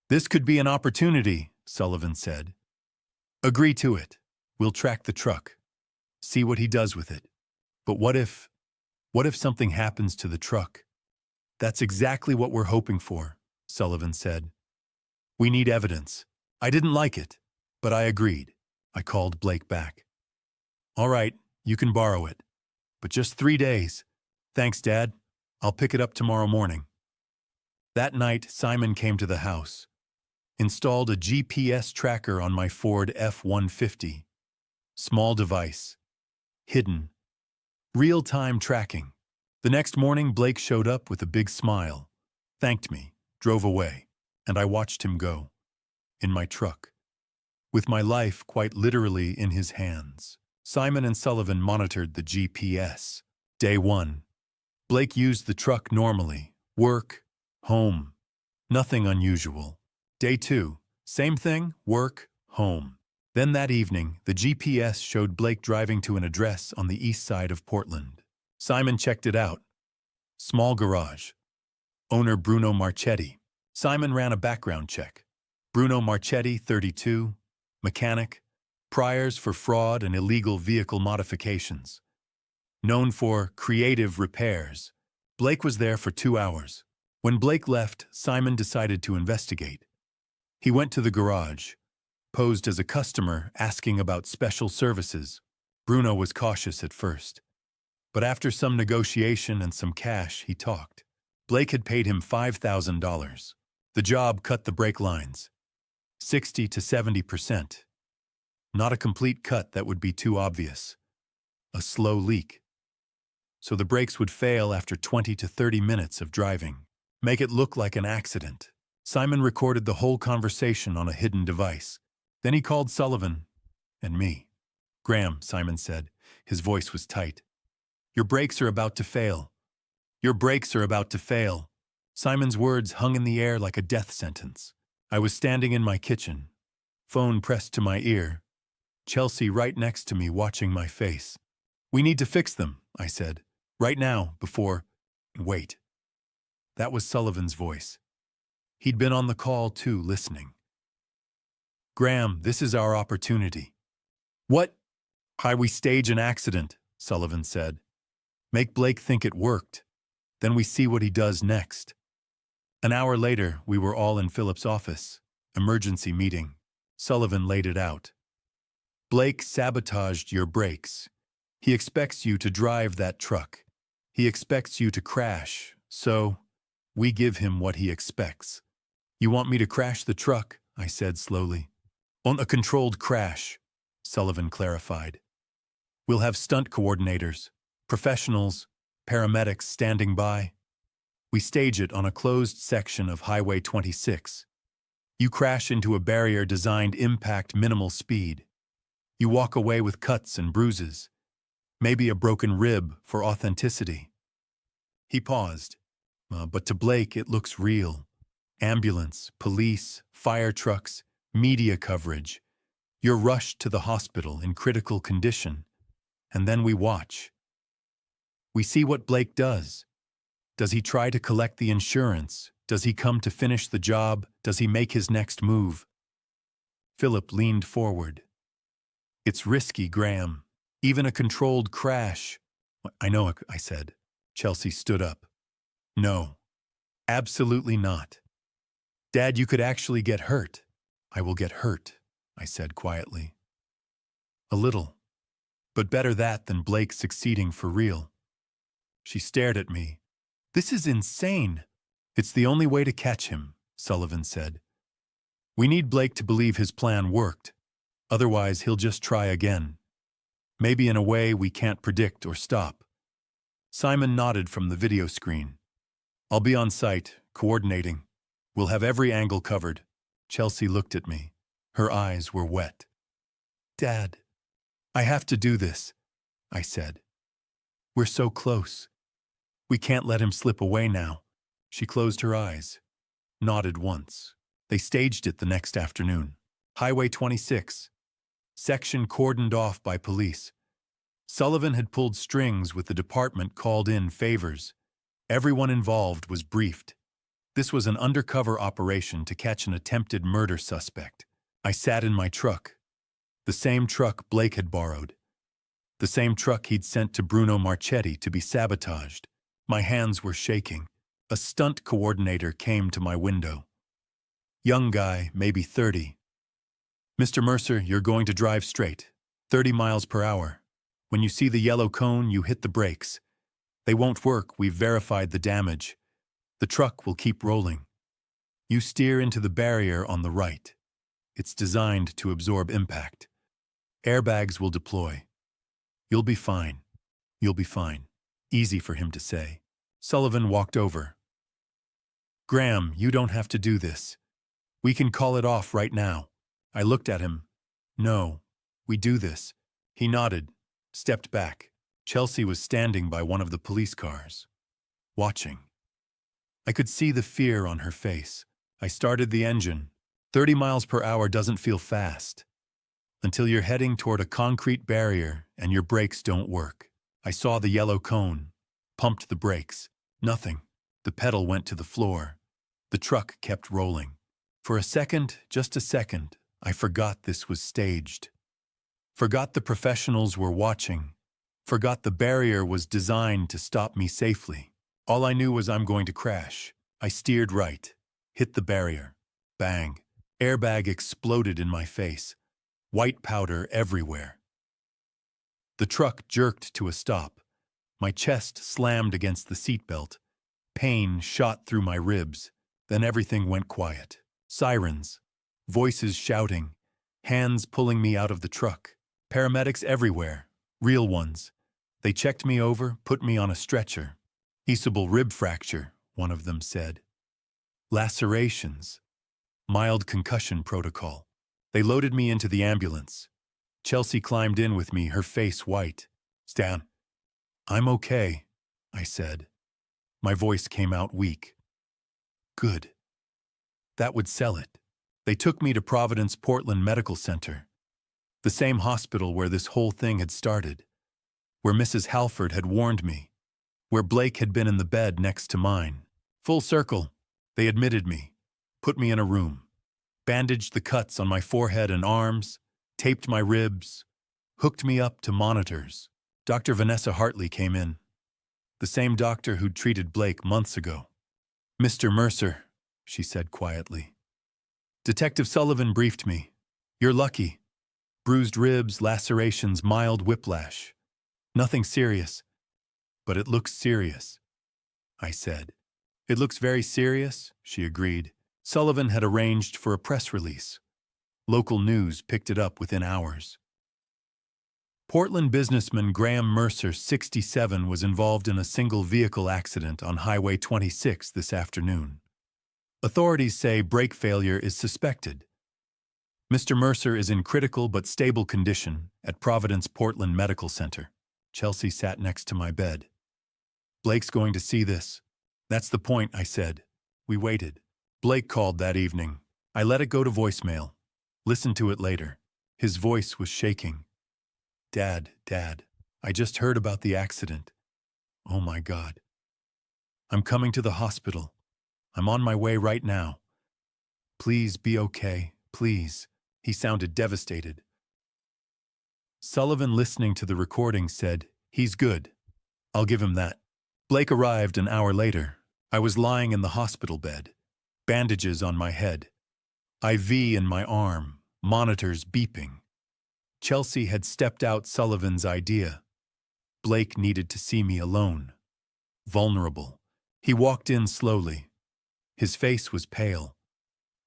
This could be an opportunity, Sullivan said. Agree to it. We'll track the truck. See what he does with it. But what if something happens to the truck? That's exactly what we're hoping for, Sullivan said. We need evidence. I didn't like it, but I agreed. I called Blake back. All right, you can borrow it. But just 3 days. Thanks, Dad. I'll pick it up tomorrow morning. That night, Simon came to the house, installed a GPS tracker on my Ford F-150. Small device, hidden, real-time tracking. The next morning, Blake showed up with a big smile, thanked me, drove away, and I watched him go, in my truck, with my life quite literally in his hands. Simon and Sullivan monitored the GPS. Day 1. Blake used the truck normally. Work, home. Nothing unusual. Day 2. Same thing, work, home. Then that evening, the GPS showed Blake driving to an address on the east side of Portland. Simon checked it out. Small garage. Owner Bruno Marchetti. Simon ran a background check. Bruno Marchetti, 32, mechanic, priors for fraud and illegal vehicle modifications. Known for creative repairs. Blake was there for 2 hours. When Blake left, Simon decided to investigate. He went to the garage, posed as a customer asking about special services. Bruno was cautious at first, but after some negotiation and some cash, he talked. Blake had paid him $5,000. The job cut the brake lines, 60 to 70%. Not a complete cut that would be too obvious. A slow leak. So the brakes would fail after 20 to 30 minutes of driving. Make it look like an accident. Simon recorded the whole conversation on a hidden device. Then he called Sullivan and me. "Graham," Simon said. His voice was tight. "Your brakes are about to fail. Your brakes are about to fail." Simon's words hung in the air like a death sentence. I was standing in my kitchen, phone pressed to my ear, Chelsea right next to me watching my face. "We need to fix them," I said. "Right now, before—" "Wait." That was Sullivan's voice. He'd been on the call too, listening. "Graham, this is our opportunity." "What?" "How we stage an accident," Sullivan said. "Make Blake think it worked. Then we see what he does next." An hour later, we were all in Philip's office. Emergency meeting. Sullivan laid it out. "Blake sabotaged your brakes. He expects you to drive that truck. He expects you to crash, so we give him what he expects." "You want me to crash the truck?" I said slowly. "On a controlled crash," Sullivan clarified. "We'll have stunt coordinators, professionals, paramedics standing by. We stage it on a closed section of Highway 26. You crash into a barrier designed impact minimal speed. You walk away with cuts and bruises, maybe a broken rib for authenticity." He paused. But to Blake, it looks real. Ambulance, police, fire trucks, media coverage. You're rushed to the hospital in critical condition. And then we watch. We see what Blake does. Does he try to collect the insurance? Does he come to finish the job? Does he make his next move? Philip leaned forward. "It's risky, Graham. Even a controlled crash." "I know," I said. Chelsea stood up. "No, absolutely not. Dad, you could actually get hurt." "I will get hurt," I said quietly. "A little. But better that than Blake succeeding for real." She stared at me. "This is insane." "It's the only way to catch him," Sullivan said. "We need Blake to believe his plan worked. Otherwise, he'll just try again. Maybe in a way we can't predict or stop." Simon nodded from the video screen. "I'll be on site, coordinating. We'll have every angle covered." Chelsea looked at me. Her eyes were wet. "Dad, I have to do this," I said. "We're so close. We can't let him slip away now." She closed her eyes, nodded once. They staged it the next afternoon. Highway 26. Section cordoned off by police. Sullivan had pulled strings with the department called in favors. Everyone involved was briefed. This was an undercover operation to catch an attempted murder suspect. I sat in my truck. The same truck Blake had borrowed. The same truck he'd sent to Bruno Marchetti to be sabotaged. My hands were shaking. A stunt coordinator came to my window. Young guy, maybe 30. "Mr. Mercer, you're going to drive straight, 30 miles per hour. When you see the yellow cone, you hit the brakes. They won't work, we've verified the damage. The truck will keep rolling." You steer into the barrier on the right. It's designed to absorb impact. Airbags will deploy. You'll be fine. You'll be fine. Easy for him to say. Sullivan walked over. Graham, you don't have to do this. We can call it off right now. I looked at him. No, we do this. He nodded, stepped back. Chelsea was standing by one of the police cars, watching. I could see the fear on her face. I started the engine. 30 miles per hour doesn't feel fast. Until you're heading toward a concrete barrier and your brakes don't work. I saw the yellow cone, pumped the brakes. Nothing. The pedal went to the floor. The truck kept rolling. For a second, just a second, I forgot this was staged. Forgot the professionals were watching. Forgot the barrier was designed to stop me safely. All I knew was I'm going to crash. I steered right, hit the barrier. Bang. Airbag exploded in my face. White powder everywhere. The truck jerked to a stop. My chest slammed against the seatbelt. Pain shot through my ribs. Then everything went quiet. Sirens. Voices shouting. Hands pulling me out of the truck. Paramedics everywhere. Real ones. They checked me over, put me on a stretcher. Isabel rib fracture, one of them said. Lacerations. Mild concussion protocol. They loaded me into the ambulance. Chelsea climbed in with me, her face white. Stan. I'm okay, I said. My voice came out weak. Good. That would sell it. They took me to Providence Portland Medical Center, the same hospital where this whole thing had started, where Mrs. Halford had warned me, where Blake had been in the bed next to mine. Full circle. They admitted me, put me in a room, bandaged the cuts on my forehead and arms, taped my ribs, hooked me up to monitors. Dr. Vanessa Hartley came in, the same doctor who'd treated Blake months ago. Mr. Mercer, she said quietly. Detective Sullivan briefed me. You're lucky. Bruised ribs, lacerations, mild whiplash. Nothing serious. But it looks serious, I said. It looks very serious, she agreed. Sullivan had arranged for a press release. Local news picked it up within hours. Portland businessman Graham Mercer, 67, was involved in a single-vehicle accident on Highway 26 this afternoon. Authorities say brake failure is suspected. Mr. Mercer is in critical but stable condition at Providence Portland Medical Center. Chelsea sat next to my bed. Blake's going to see this. That's the point, I said. We waited. Blake called that evening. I let it go to voicemail. Listened to it later. His voice was shaking. Dad, I just heard about the accident. Oh my God. I'm coming to the hospital. I'm on my way right now. Please be okay, please. He sounded devastated. Sullivan, listening to the recording, said, He's good. I'll give him that. Blake arrived an hour later. I was lying in the hospital bed, bandages on my head, IV in my arm, monitors beeping. Chelsea had stepped out Sullivan's idea. Blake needed to see me alone, vulnerable. He walked in slowly. His face was pale,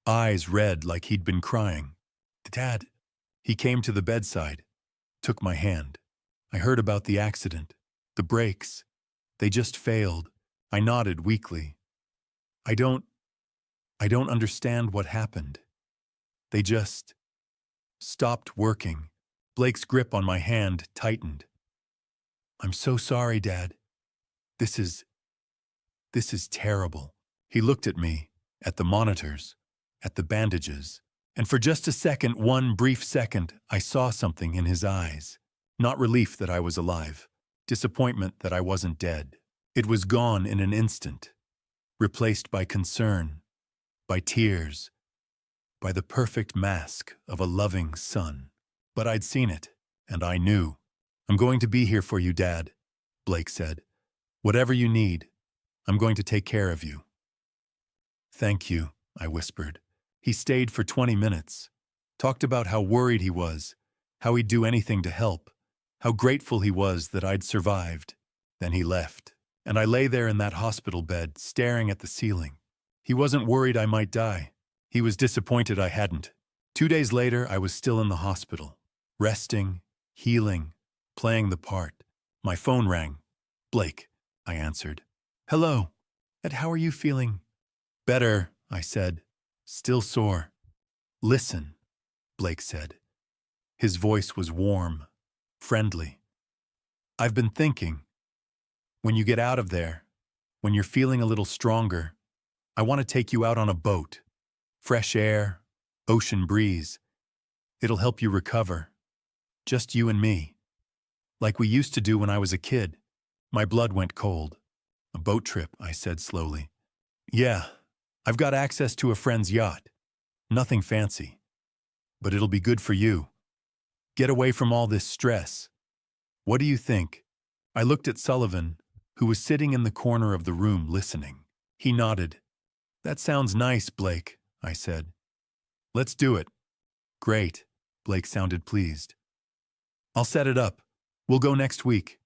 eyes red like he'd been crying. Dad. He came to the bedside, took my hand. I heard about the accident, the brakes. They just failed. I nodded weakly. I don't understand what happened. They just stopped working. Blake's grip on my hand tightened. I'm so sorry, Dad. This is terrible. He looked at me, at the monitors, at the bandages, and for just a second, one brief second, I saw something in his eyes. Not relief that I was alive, disappointment that I wasn't dead. It was gone in an instant, replaced by concern, by tears, by the perfect mask of a loving son. But I'd seen it, and I knew. I'm going to be here for you, Dad, Blake said. Whatever you need, I'm going to take care of you. Thank you, I whispered. He stayed for 20 minutes, talked about how worried he was, how he'd do anything to help, how grateful he was that I'd survived. Then he left, and I lay there in that hospital bed, staring at the ceiling. He wasn't worried I might die. He was disappointed I hadn't. 2 days later, I was still in the hospital, resting, healing, playing the part. My phone rang. Blake, I answered. Hello. Ed, how are you feeling? Better, I said. Still sore. Listen, Blake said. His voice was warm, friendly. I've been thinking. When you get out of there, when you're feeling a little stronger, I want to take you out on a boat. Fresh air, ocean breeze. It'll help you recover. Just you and me. Like we used to do when I was a kid. My blood went cold. A boat trip, I said slowly. Yeah, I've got access to a friend's yacht. Nothing fancy. But it'll be good for you. Get away from all this stress. What do you think? I looked at Sullivan, who was sitting in the corner of the room listening. He nodded. That sounds nice, Blake, I said. Let's do it. Great, Blake sounded pleased. I'll set it up. We'll go next week.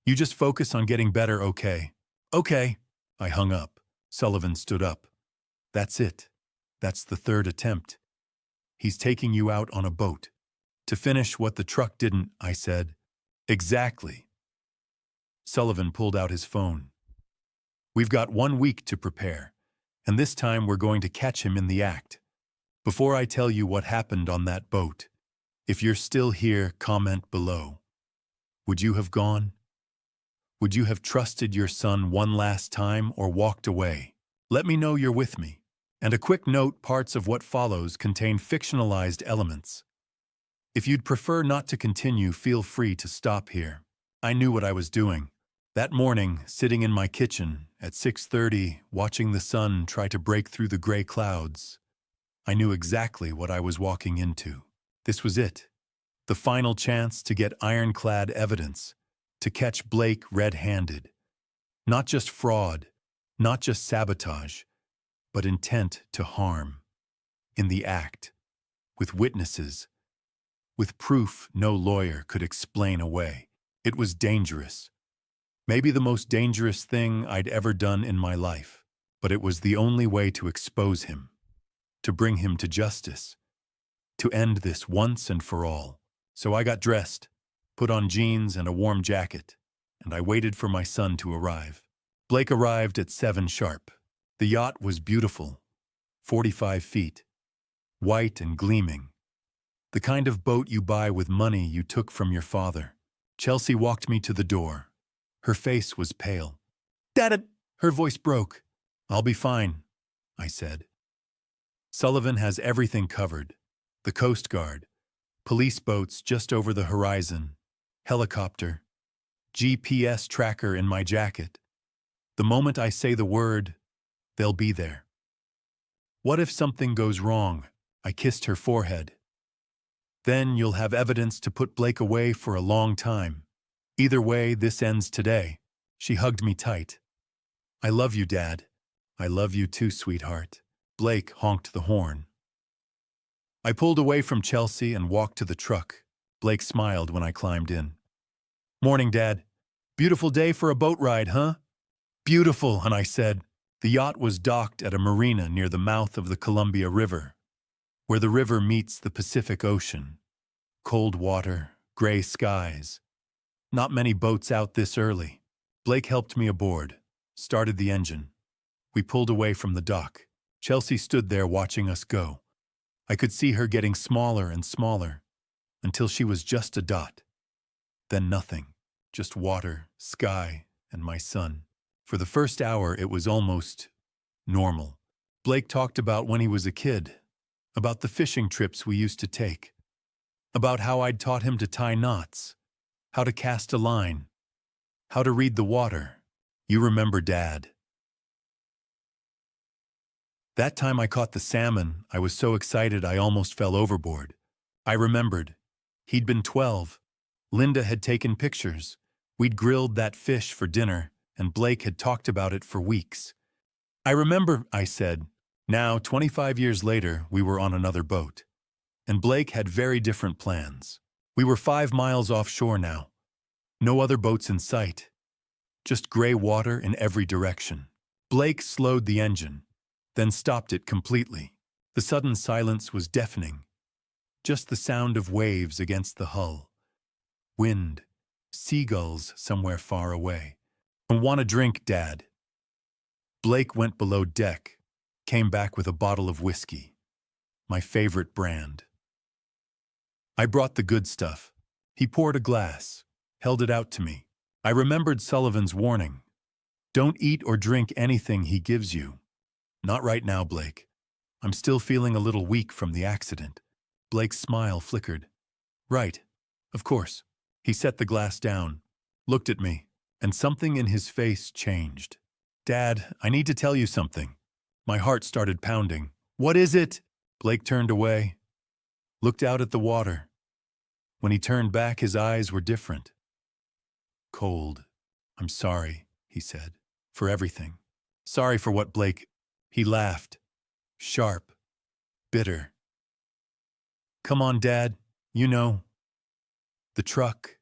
You just focus on getting better, okay? Okay. I hung up. Sullivan stood up. That's it. That's the third attempt. He's taking you out on a boat. To finish what the truck didn't, I said. Exactly. Sullivan pulled out his phone. We've got 1 week to prepare, and this time we're going to catch him in the act. Before I tell you what happened on that boat, if you're still here, comment below. Would you have gone? Would you have trusted your son one last time or walked away? Let me know you're with me. And a quick note, parts of what follows contain fictionalized elements. If you'd prefer not to continue, feel free to stop here. I knew what I was doing. That morning, sitting in my kitchen at 6:30, watching the sun try to break through the gray clouds, I knew exactly what I was walking into. This was it. The final chance to get ironclad evidence, to catch Blake red-handed. Not just fraud, not just sabotage, but intent to harm. In the act, with witnesses, with proof no lawyer could explain away. It was dangerous. Maybe the most dangerous thing I'd ever done in my life, but it was the only way to expose him, to bring him to justice, to end this once and for all. So I got dressed, put on jeans and a warm jacket, and I waited for my son to arrive. Blake arrived at 7 sharp. The yacht was beautiful, 45 feet, white and gleaming. The kind of boat you buy with money you took from your father. Chelsea walked me to the door. Her face was pale. Dad, her voice broke. I'll be fine, I said. Sullivan has everything covered. The Coast Guard, police boats just over the horizon, helicopter, GPS tracker in my jacket. The moment I say the word, they'll be there. What if something goes wrong? I kissed her forehead. Then you'll have evidence to put Blake away for a long time. Either way, this ends today. She hugged me tight. I love you, Dad. I love you too, sweetheart. Blake honked the horn. I pulled away from Chelsea and walked to the truck. Blake smiled when I climbed in. Morning, Dad. Beautiful day for a boat ride, huh? Beautiful, and I said. The yacht was docked at a marina near the mouth of the Columbia River, where the river meets the Pacific Ocean. Cold water, gray skies. Not many boats out this early. Blake helped me aboard, started the engine. We pulled away from the dock. Chelsea stood there watching us go. I could see her getting smaller and smaller, until she was just a dot. Then nothing, just water, sky, and my son. For the first hour, it was almost normal. Blake talked about when he was a kid, about the fishing trips we used to take, about how I'd taught him to tie knots, how to cast a line, how to read the water. You remember, Dad. That time I caught the salmon, I was so excited I almost fell overboard. I remembered. He'd been 12. Linda had taken pictures. We'd grilled that fish for dinner, and Blake had talked about it for weeks. I remember, I said. Now, 25 years later, we were on another boat. And Blake had very different plans. We were 5 miles offshore now. No other boats in sight. Just gray water in every direction. Blake slowed the engine. then stopped it completely. The sudden silence was deafening. Just the sound of waves against the hull. Wind. Seagulls somewhere far away. "I want a drink, Dad." Blake went below deck, came back with a bottle of whiskey. My favorite brand. I brought the good stuff. He poured a glass, held it out to me. I remembered Sullivan's warning. Don't eat or drink anything he gives you. Not right now, Blake. I'm still feeling a little weak from the accident. Blake's smile flickered. Right. Of course. He set the glass down, looked at me, and something in his face changed. Dad, I need to tell you something. My heart started pounding. What is it? Blake turned away, looked out at the water. When he turned back, his eyes were different. Cold. I'm sorry, he said, for everything. Sorry for what, Blake? He laughed. Sharp. Bitter. Come on, Dad. You know. The truck.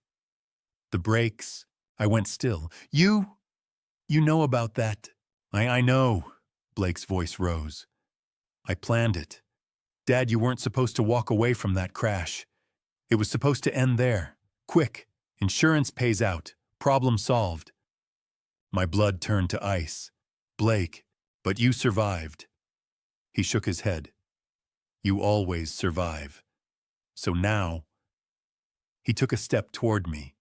The brakes. I went still. You know about that. I know. Blake's voice rose. I planned it. Dad, you weren't supposed to walk away from that crash. It was supposed to end there. Quick. Insurance pays out. Problem solved. My blood turned to ice. Blake, but you survived. He shook his head. You always survive. So now, he took a step toward me.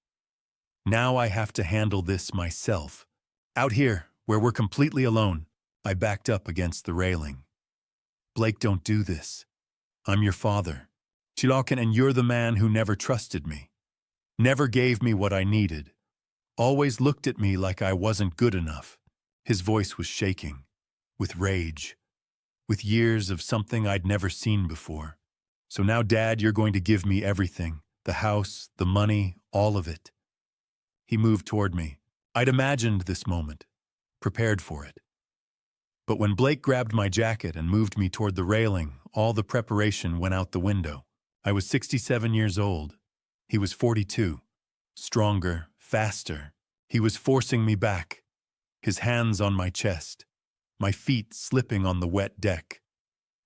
Now I have to handle this myself. Out here, where we're completely alone, I backed up against the railing. Blake, don't do this. I'm your father. Chilakan, and you're the man who never trusted me. Never gave me what I needed. Always looked at me like I wasn't good enough. His voice was shaking, with rage, with years of something I'd never seen before. So now, Dad, you're going to give me everything. The house, the money, all of it. He moved toward me. I'd imagined this moment, prepared for it. But when Blake grabbed my jacket and moved me toward the railing, all the preparation went out the window. I was 67 years old. He was 42. Stronger, faster. He was forcing me back. His hands on my chest. My feet slipping on the wet deck.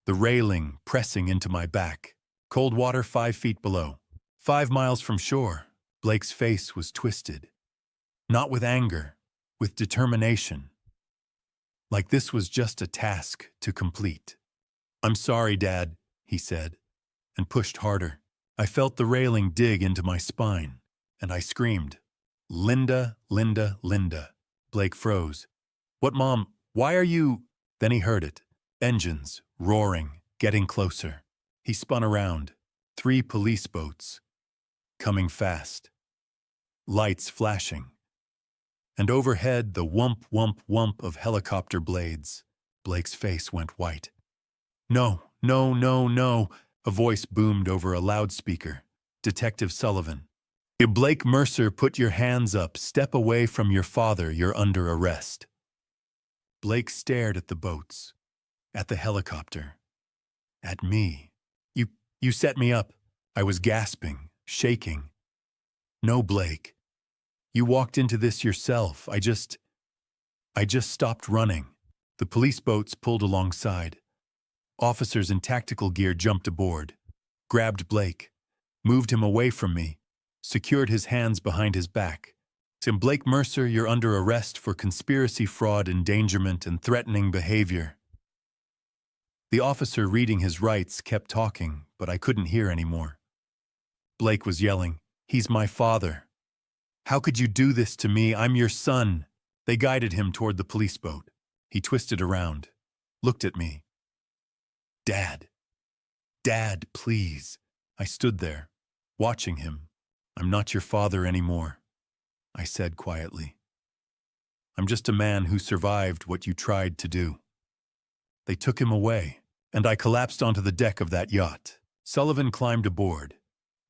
The railing pressing into my back. Cold water 5 feet below. 5 miles from shore. Blake's face was twisted. Not with anger, with determination. Like this was just a task to complete. I'm sorry, Dad, he said, and pushed harder. I felt the railing dig into my spine, and I screamed, Linda, Linda, Linda. Blake froze. What, Mom? Why are you? Then he heard it. Engines, roaring, getting closer. He spun around. 3 police boats. Coming fast. Lights flashing. And overhead, the whump, whump, whump of helicopter blades. Blake's face went white. No, no, no, no, a voice boomed over a loudspeaker. Detective Sullivan. Blake Mercer, put your hands up. Step away from your father. You're under arrest. Blake stared at the boats, at the helicopter, at me. You set me up. I was gasping, shaking. No, Blake. You walked into this yourself. I just stopped running. The police boats pulled alongside. Officers in tactical gear jumped aboard, grabbed Blake, moved him away from me, secured his hands behind his back. Tim Blake Mercer, you're under arrest for conspiracy, fraud, endangerment, and threatening behavior. The officer reading his rights kept talking, but I couldn't hear anymore. Blake was yelling, He's my father. How could you do this to me? I'm your son. They guided him toward the police boat. He twisted around, looked at me. Dad. Dad, please. I stood there, watching him. I'm not your father anymore, I said quietly. I'm just a man who survived what you tried to do. They took him away, and I collapsed onto the deck of that yacht. Sullivan climbed aboard,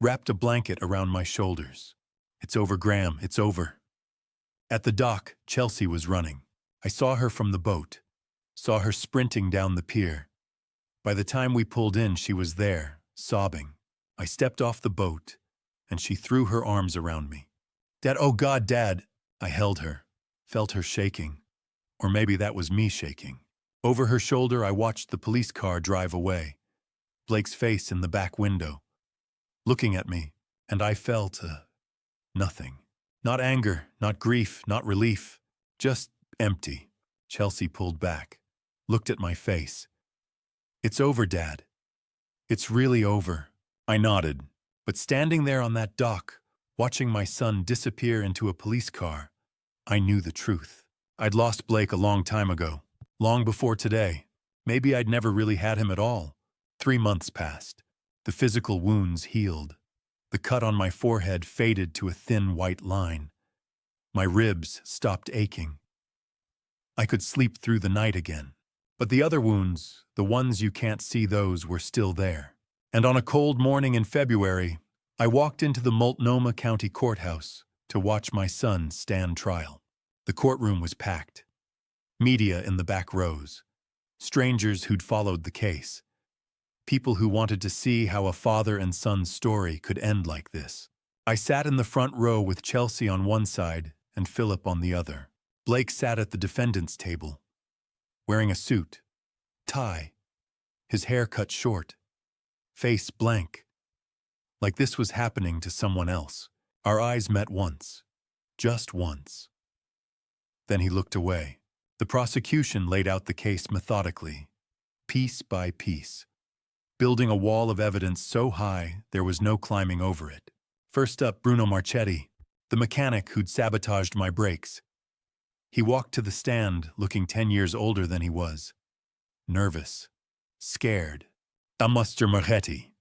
wrapped a blanket around my shoulders. It's over, Graham, it's over. At the dock, Chelsea was running. I saw her from the boat, saw her sprinting down the pier. By the time we pulled in, she was there, sobbing. I stepped off the boat, and she threw her arms around me. Dad, oh God, Dad! I held her, felt her shaking. Or maybe that was me shaking. Over her shoulder, I watched the police car drive away, Blake's face in the back window, looking at me, and I felt nothing. Not anger, not grief, not relief, just empty. Chelsea pulled back, looked at my face. "It's over, Dad. It's really over." I nodded, but standing there on that dock, watching my son disappear into a police car, I knew the truth. I'd lost Blake a long time ago, long before today. Maybe I'd never really had him at all. 3 months passed. The physical wounds healed. The cut on my forehead faded to a thin white line. My ribs stopped aching. I could sleep through the night again. But the other wounds, the ones you can't see, those were still there. And on a cold morning in February, I walked into the Multnomah County Courthouse to watch my son stand trial. The courtroom was packed. Media in the back rows. Strangers who'd followed the case. People who wanted to see how a father and son's story could end like this. I sat in the front row with Chelsea on one side and Philip on the other. Blake sat at the defendant's table, wearing a suit, tie, his hair cut short, face blank, like this was happening to someone else. Our eyes met once, just once. Then he looked away. The prosecution laid out the case methodically, piece by piece, building a wall of evidence so high there was no climbing over it. First up, Bruno Marchetti, the mechanic who'd sabotaged my brakes. He walked to the stand looking 10 years older than he was. Nervous, scared. Mr. Marchetti.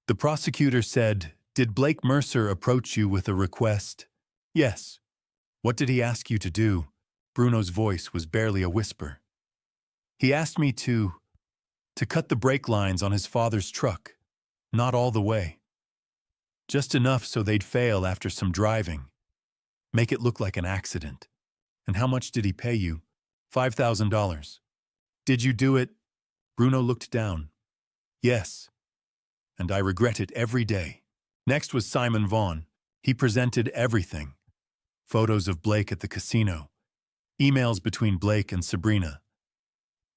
The prosecutor said, "Did Blake Mercer approach you with a request?" "Yes." "What did he ask you to do?" Bruno's voice was barely a whisper. "He asked me to cut the brake lines on his father's truck. Not all the way. Just enough so they'd fail after some driving. Make it look like an accident." "And how much did he pay you?" $5,000. "Did you do it?" Bruno looked down. "Yes. And I regret it every day." Next was Simon Vaughn. He presented everything. Photos of Blake at the casino. Emails between Blake and Sabrina.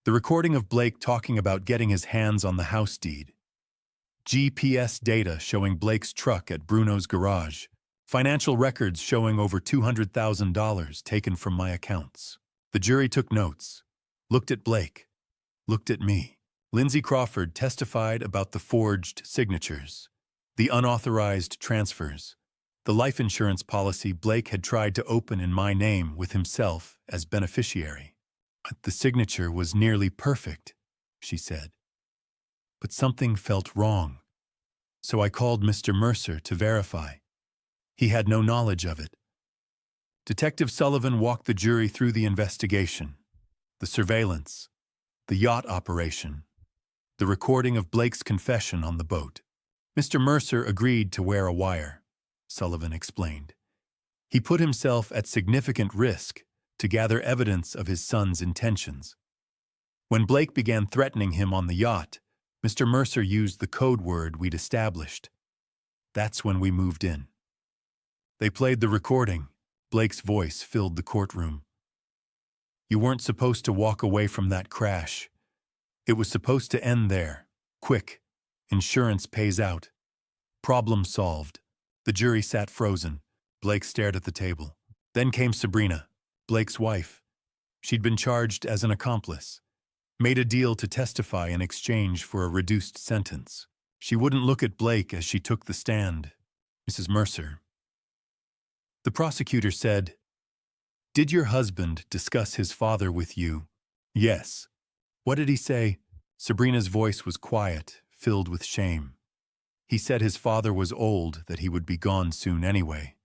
The recording of Blake talking about getting his hands on the house deed. GPS data showing Blake's truck at Bruno's garage. Financial records showing over $200,000 taken from my accounts. The jury took notes, looked at Blake, looked at me. Lindsay Crawford testified about the forged signatures, the unauthorized transfers, the life insurance policy Blake had tried to open in my name with himself as beneficiary. "The signature was nearly perfect," she said. "But something felt wrong. So I called Mr. Mercer to verify. He had no knowledge of it." Detective Sullivan walked the jury through the investigation, the surveillance, the yacht operation, the recording of Blake's confession on the boat. "Mr. Mercer agreed to wear a wire," Sullivan explained. "He put himself at significant risk to gather evidence of his son's intentions. When Blake began threatening him on the yacht, Mr. Mercer used the code word we'd established. That's when we moved in." They played the recording. Blake's voice filled the courtroom. "You weren't supposed to walk away from that crash. It was supposed to end there. Quick. Insurance pays out. Problem solved." The jury sat frozen. Blake stared at the table. Then came Sabrina, Blake's wife. She'd been charged as an accomplice. Made a deal to testify in exchange for a reduced sentence. She wouldn't look at Blake as she took the stand. "Mrs. Mercer." The prosecutor said, "Did your husband discuss his father with you?" "Yes." "What did he say?" Sabrina's voice was quiet, filled with shame. "He said his father was old, that he would be gone soon anyway.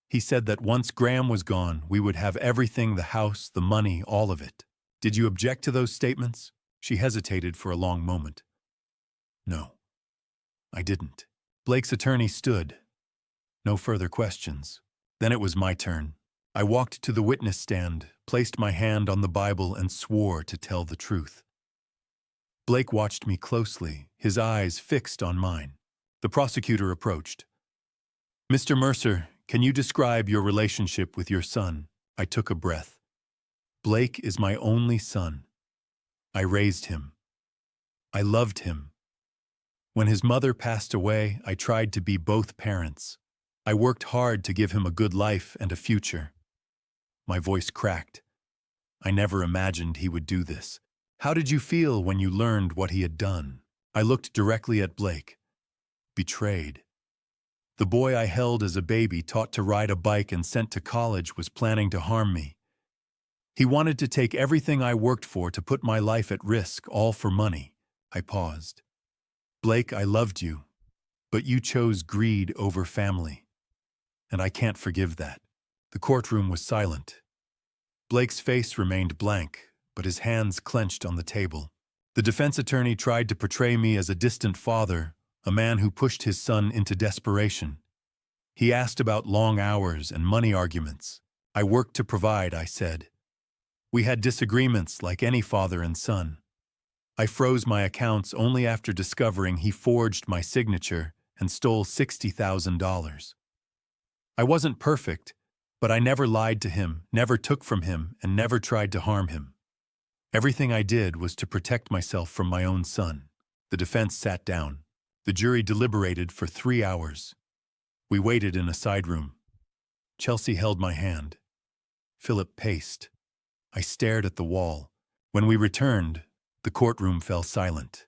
He said that once Graham was gone, we would have everything, the house, the money, all of it." "Did you object to those statements?" She hesitated for a long moment. "No, I didn't." Blake's attorney stood. No further questions. Then it was my turn. I walked to the witness stand, placed my hand on the Bible, and swore to tell the truth. Blake watched me closely, his eyes fixed on mine. The prosecutor approached. "Mr. Mercer, can you describe your relationship with your son?" I took a breath. "Blake is my only son. I raised him. I loved him. When his mother passed away, I tried to be both parents. I worked hard to give him a good life and a future. My voice cracked. I never imagined he would do this. How did you feel when you learned what he had done? I looked directly at Blake. Betrayed. The boy I held as a baby, taught to ride a bike and sent to college, was planning to harm me. He wanted to take everything I worked for, to put my life at risk, all for money. I paused. Blake, I loved you, but you chose greed over family. And I can't forgive that. The courtroom was silent. Blake's face remained blank, but his hands clenched on the table. The defense attorney tried to portray me as a distant father, a man who pushed his son into desperation. He asked about long hours and money arguments. I worked to provide, I said. We had disagreements like any father and son. I froze my accounts only after discovering he forged my signature and stole $60,000. I wasn't perfect, but I never lied to him, never took from him, and never tried to harm him. Everything I did was to protect myself from my own son. The defense sat down. The jury deliberated for 3 hours. We waited in a side room. Chelsea held my hand. Philip paced. I stared at the wall. When we returned, the courtroom fell silent.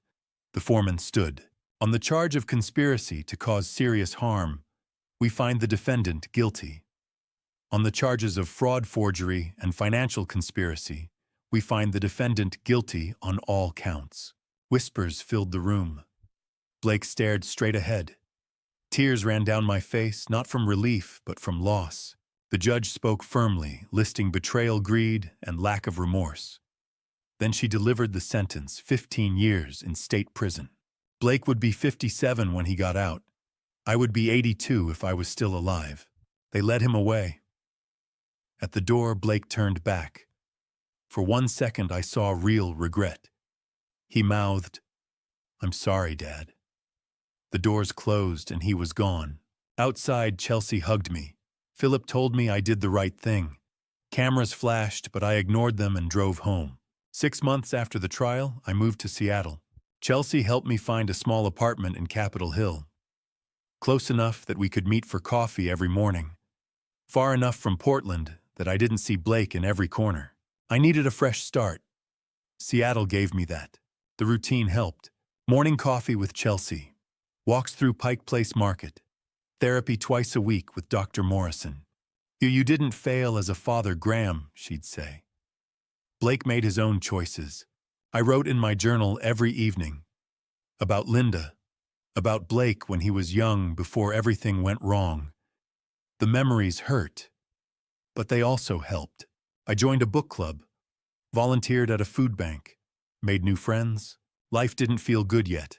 The foreman stood. On the charge of conspiracy to cause serious harm, we find the defendant guilty. On the charges of fraud, forgery, and financial conspiracy, we find the defendant guilty on all counts. Whispers filled the room. Blake stared straight ahead. Tears ran down my face, not from relief, but from loss. The judge spoke firmly, listing betrayal, greed, and lack of remorse. Then she delivered the sentence, 15 years in state prison. Blake would be 57 when he got out. I would be 82 if I was still alive. They led him away. At the door, Blake turned back. For 1 second, I saw real regret. He mouthed, "I'm sorry, Dad." The doors closed and he was gone. Outside, Chelsea hugged me. Philip told me I did the right thing. Cameras flashed, but I ignored them and drove home. 6 months after the trial, I moved to Seattle. Chelsea helped me find a small apartment in Capitol Hill. Close enough that we could meet for coffee every morning. Far enough from Portland that I didn't see Blake in every corner. I needed a fresh start. Seattle gave me that. The routine helped. Morning coffee with Chelsea. Walks through Pike Place Market. Therapy twice a week with Dr. Morrison. You didn't fail as a father, Graham," she'd say. Blake made his own choices. I wrote in my journal every evening. About Linda. About Blake when he was young, before everything went wrong. The memories hurt, but they also helped. I joined a book club, volunteered at a food bank, made new friends. Life didn't feel good yet,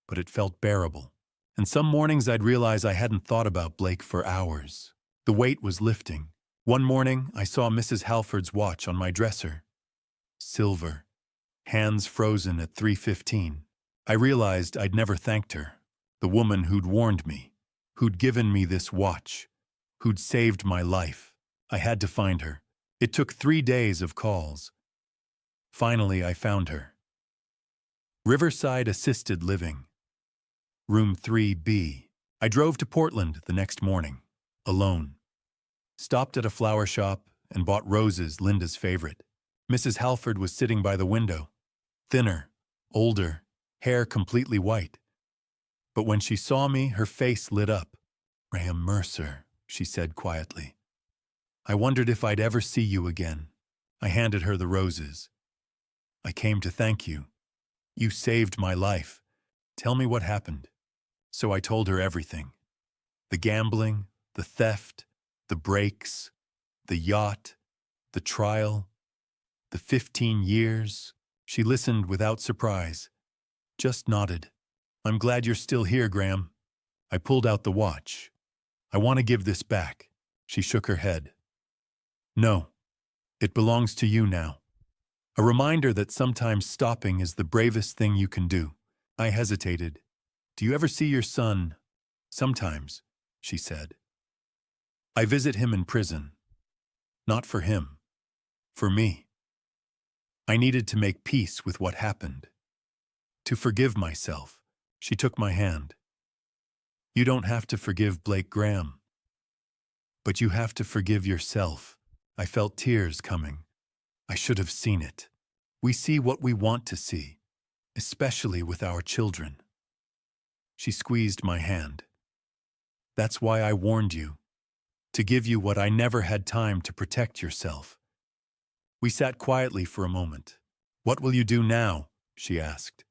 but it felt bearable. And some mornings I'd realize I hadn't thought about Blake for hours. The weight was lifting. One morning, I saw Mrs. Halford's watch on my dresser. Silver. Hands frozen at 3:15. I realized I'd never thanked her. The woman who'd warned me, who'd given me this watch, who'd saved my life. I had to find her. It took 3 days of calls. Finally, I found her. Riverside Assisted Living. Room 3B. I drove to Portland the next morning, alone. Stopped at a flower shop and bought roses, Linda's favorite. Mrs. Halford was sitting by the window. Thinner, older, hair completely white. But when she saw me, her face lit up. "Graham Mercer," she said quietly. "I wondered if I'd ever see you again." I handed her the roses. "I came to thank you. You saved my life. Tell me what happened." So I told her everything. The gambling, the theft, the breaks, the yacht, the trial, the 15 years. She listened without surprise, just nodded. "I'm glad you're still here, Graham." I pulled out the watch. "I want to give this back." She shook her head. "No, it belongs to you now." A reminder that sometimes stopping is the bravest thing you can do. I hesitated. "Do you ever see your son?" "Sometimes," she said. "I visit him in prison. Not for him. For me." I needed to make peace with what happened. To forgive myself. She took my hand. You don't have to forgive Blake Graham. But you have to forgive yourself. I felt tears coming. I should have seen it. We see what we want to see, especially with our children. She squeezed my hand. That's why I warned you. To give you what I never had time to protect yourself. We sat quietly for a moment. What will you do now? She asked.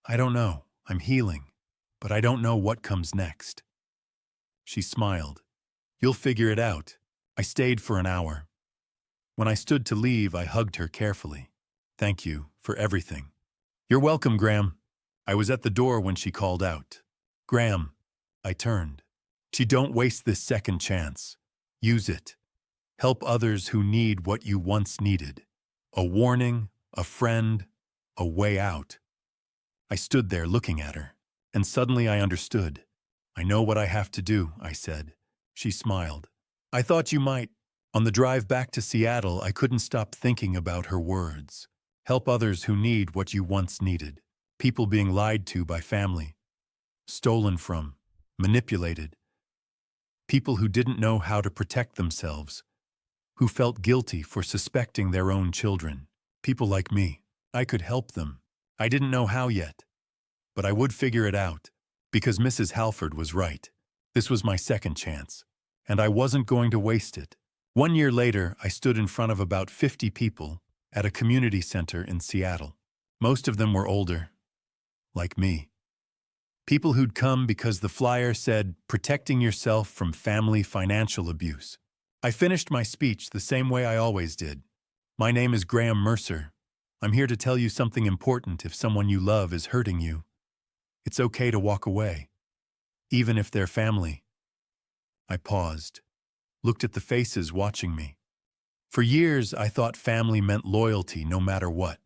I don't know. I'm healing, but I don't know what comes next. She smiled. You'll figure it out. I stayed for an hour. When I stood to leave, I hugged her carefully. Thank you for everything. You're welcome, Graham. I was at the door when she called out. Graham. I turned. Don't waste this second chance. Use it. Help others who need what you once needed. A warning, a friend, a way out. I stood there looking at her, and suddenly I understood. I know what I have to do, I said. She smiled. I thought you might. On the drive back to Seattle, I couldn't stop thinking about her words. Help others who need what you once needed. People being lied to by family. Stolen from. Manipulated. People who didn't know how to protect themselves. Who felt guilty for suspecting their own children. People like me. I could help them. I didn't know how yet. But I would figure it out. Because Mrs. Halford was right. This was my second chance. And I wasn't going to waste it. 1 year later, I stood in front of about 50 people at a community center in Seattle. Most of them were older. Like me. People who'd come because the flyer said, protecting yourself from family financial abuse. I finished my speech the same way I always did. My name is Graham Mercer. I'm here to tell you something important if someone you love is hurting you. It's okay to walk away. Even if they're family. I paused. Looked at the faces watching me. For years, I thought family meant loyalty no matter what.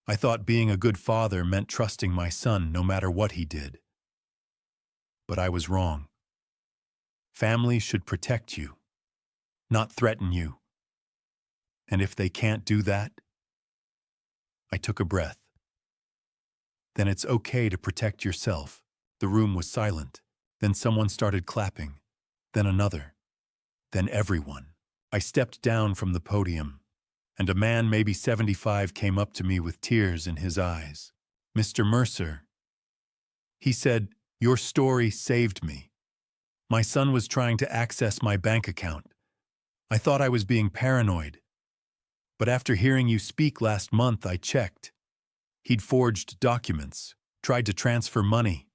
I thought being a good father meant trusting my son no matter what he did. But I was wrong. Family should protect you, not threaten you. And if they can't do that, I took a breath. Then it's okay to protect yourself. The room was silent. Then someone started clapping. Then another. Then everyone. I stepped down from the podium, and a man maybe 75 came up to me with tears in his eyes. Mr. Mercer. He said, your story saved me. My son was trying to access my bank account. I thought I was being paranoid. But after hearing you speak last month, I checked. He'd forged documents, tried to transfer money.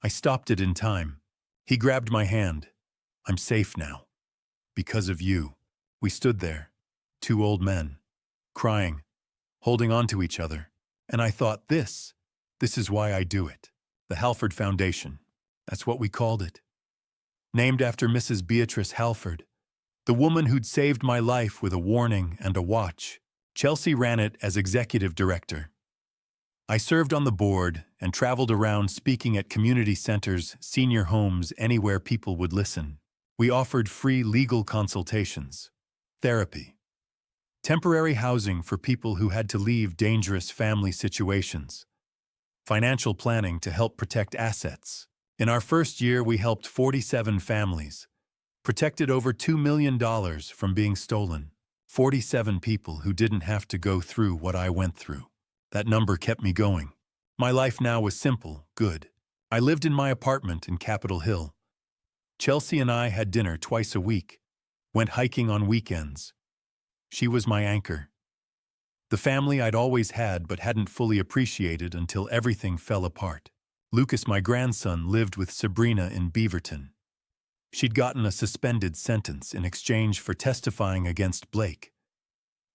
I stopped it in time. He grabbed my hand. I'm safe now. Because of you. We stood there, 2 old men, crying, holding on to each other. And I thought, this is why I do it. The Halford Foundation. That's what we called it. Named after Mrs. Beatrice Halford, the woman who'd saved my life with a warning and a watch. Chelsea ran it as executive director. I served on the board and traveled around speaking at community centers, senior homes, anywhere people would listen. We offered free legal consultations, therapy, temporary housing for people who had to leave dangerous family situations, financial planning to help protect assets. In our first year, we helped 47 families, protected over $2 million from being stolen. 47 people who didn't have to go through what I went through. That number kept me going. My life now was simple, good. I lived in my apartment in Capitol Hill. Chelsea and I had dinner twice a week, went hiking on weekends. She was my anchor. The family I'd always had but hadn't fully appreciated until everything fell apart. Lucas, my grandson, lived with Sabrina in Beaverton. She'd gotten a suspended sentence in exchange for testifying against Blake.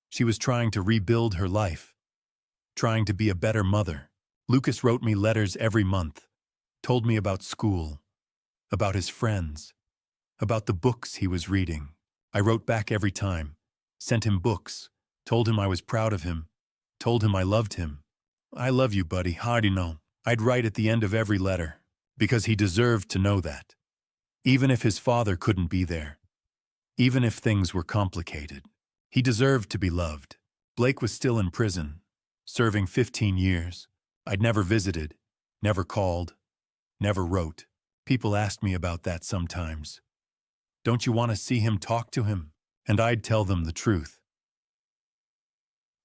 She was trying to rebuild her life, trying to be a better mother. Lucas wrote me letters every month, told me about school, about his friends, about the books he was reading. I wrote back every time, sent him books, told him I was proud of him, told him I loved him. I love you, buddy, how do you know? I'd write at the end of every letter, because he deserved to know that. Even if his father couldn't be there, even if things were complicated, he deserved to be loved, Blake was still in prison, serving 15 years. I'd never visited, never called, never wrote. People asked me about that sometimes. Don't you want to see him, talk to him? And I'd tell them the truth.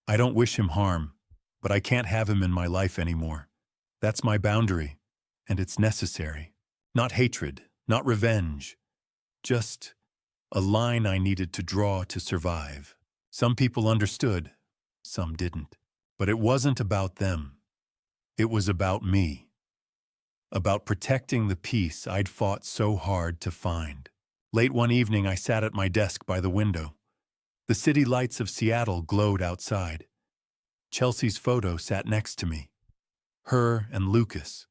I don't wish him harm, but I can't have him in my life anymore. That's my boundary, and it's necessary. Not hatred, not revenge. Just a line I needed to draw to survive. Some people understood, some didn't. But it wasn't about them. It was about me. About protecting the peace I'd fought so hard to find. Late one evening, I sat at my desk by the window. The city lights of Seattle glowed outside. Chelsea's photo sat next to me. Her and Lucas,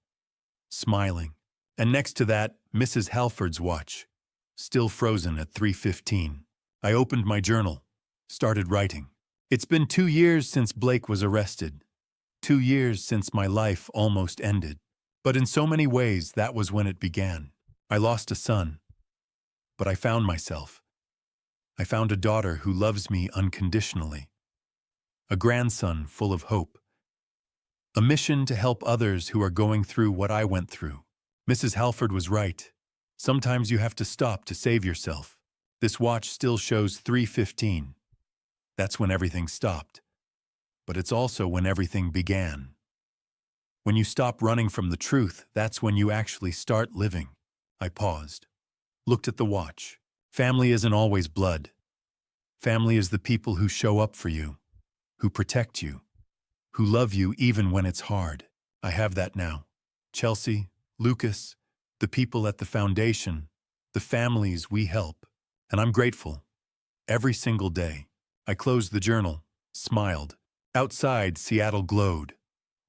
smiling. And next to that, Mrs. Halford's watch, still frozen at 3:15. I opened my journal, started writing. It's been 2 years since Blake was arrested. 2 years since my life almost ended. But in so many ways, that was when it began. I lost a son, but I found myself. I found a daughter who loves me unconditionally. A grandson full of hope. A mission to help others who are going through what I went through. Mrs. Halford was right. Sometimes you have to stop to save yourself. This watch still shows 3:15. That's when everything stopped. But it's also when everything began. When you stop running from the truth, that's when you actually start living. I paused, looked at the watch. Family isn't always blood. Family is the people who show up for you, who protect you, who love you even when it's hard. I have that now. Chelsea, Lucas, the people at the foundation, the families we help. And I'm grateful. Every single day. I closed the journal, smiled. Outside, Seattle glowed.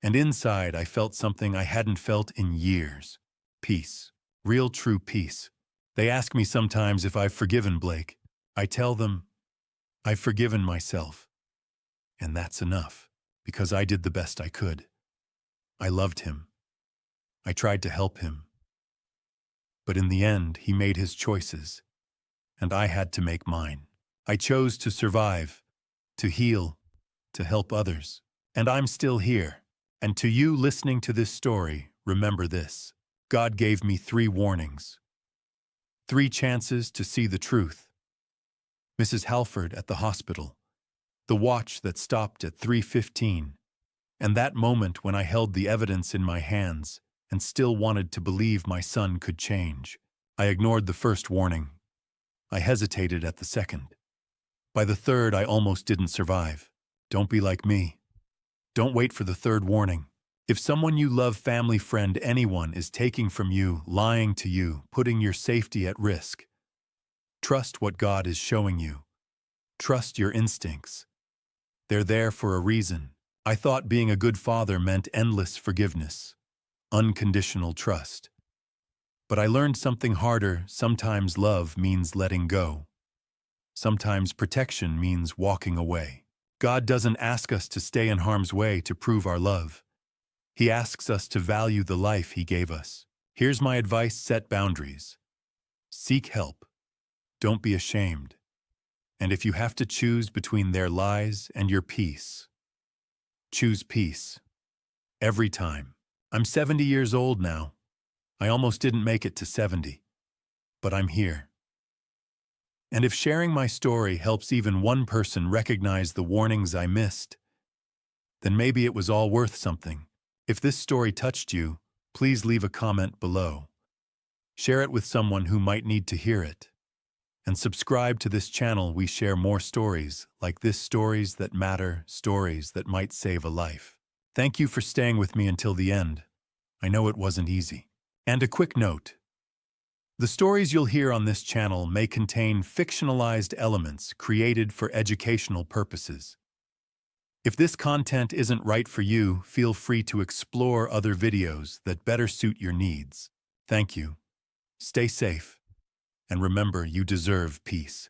And inside, I felt something I hadn't felt in years. Peace. Real, true peace. They ask me sometimes if I've forgiven Blake. I tell them, I've forgiven myself. And that's enough, because I did the best I could. I loved him. I tried to help him. But in the end, he made his choices, and I had to make mine. I chose to survive, to heal, to help others. And I'm still here. And to you listening to this story, remember this. God gave me 3 warnings. 3 chances to see the truth. Mrs. Halford at the hospital. The watch that stopped at 3:15. And that moment when I held the evidence in my hands and still wanted to believe my son could change. I ignored the first warning. I hesitated at the second. By the third, I almost didn't survive. Don't be like me. Don't wait for the third warning. If someone you love, family, friend, anyone is taking from you, lying to you, putting your safety at risk, trust what God is showing you. Trust your instincts. They're there for a reason. I thought being a good father meant endless forgiveness, unconditional trust. But I learned something harder. Sometimes love means letting go. Sometimes protection means walking away. God doesn't ask us to stay in harm's way to prove our love. He asks us to value the life He gave us. Here's my advice: set boundaries. Seek help. Don't be ashamed. And if you have to choose between their lies and your peace, choose peace. Every time. I'm 70 years old now. I almost didn't make it to 70. But I'm here. And if sharing my story helps even one person recognize the warnings I missed, then maybe it was all worth something. If this story touched you, please leave a comment below. Share it with someone who might need to hear it. And subscribe to this channel. We share more stories like this, stories that matter, stories that might save a life. Thank you for staying with me until the end. I know it wasn't easy. And a quick note. The stories you'll hear on this channel may contain fictionalized elements created for educational purposes. If this content isn't right for you, feel free to explore other videos that better suit your needs. Thank you. Stay safe. And remember, you deserve peace.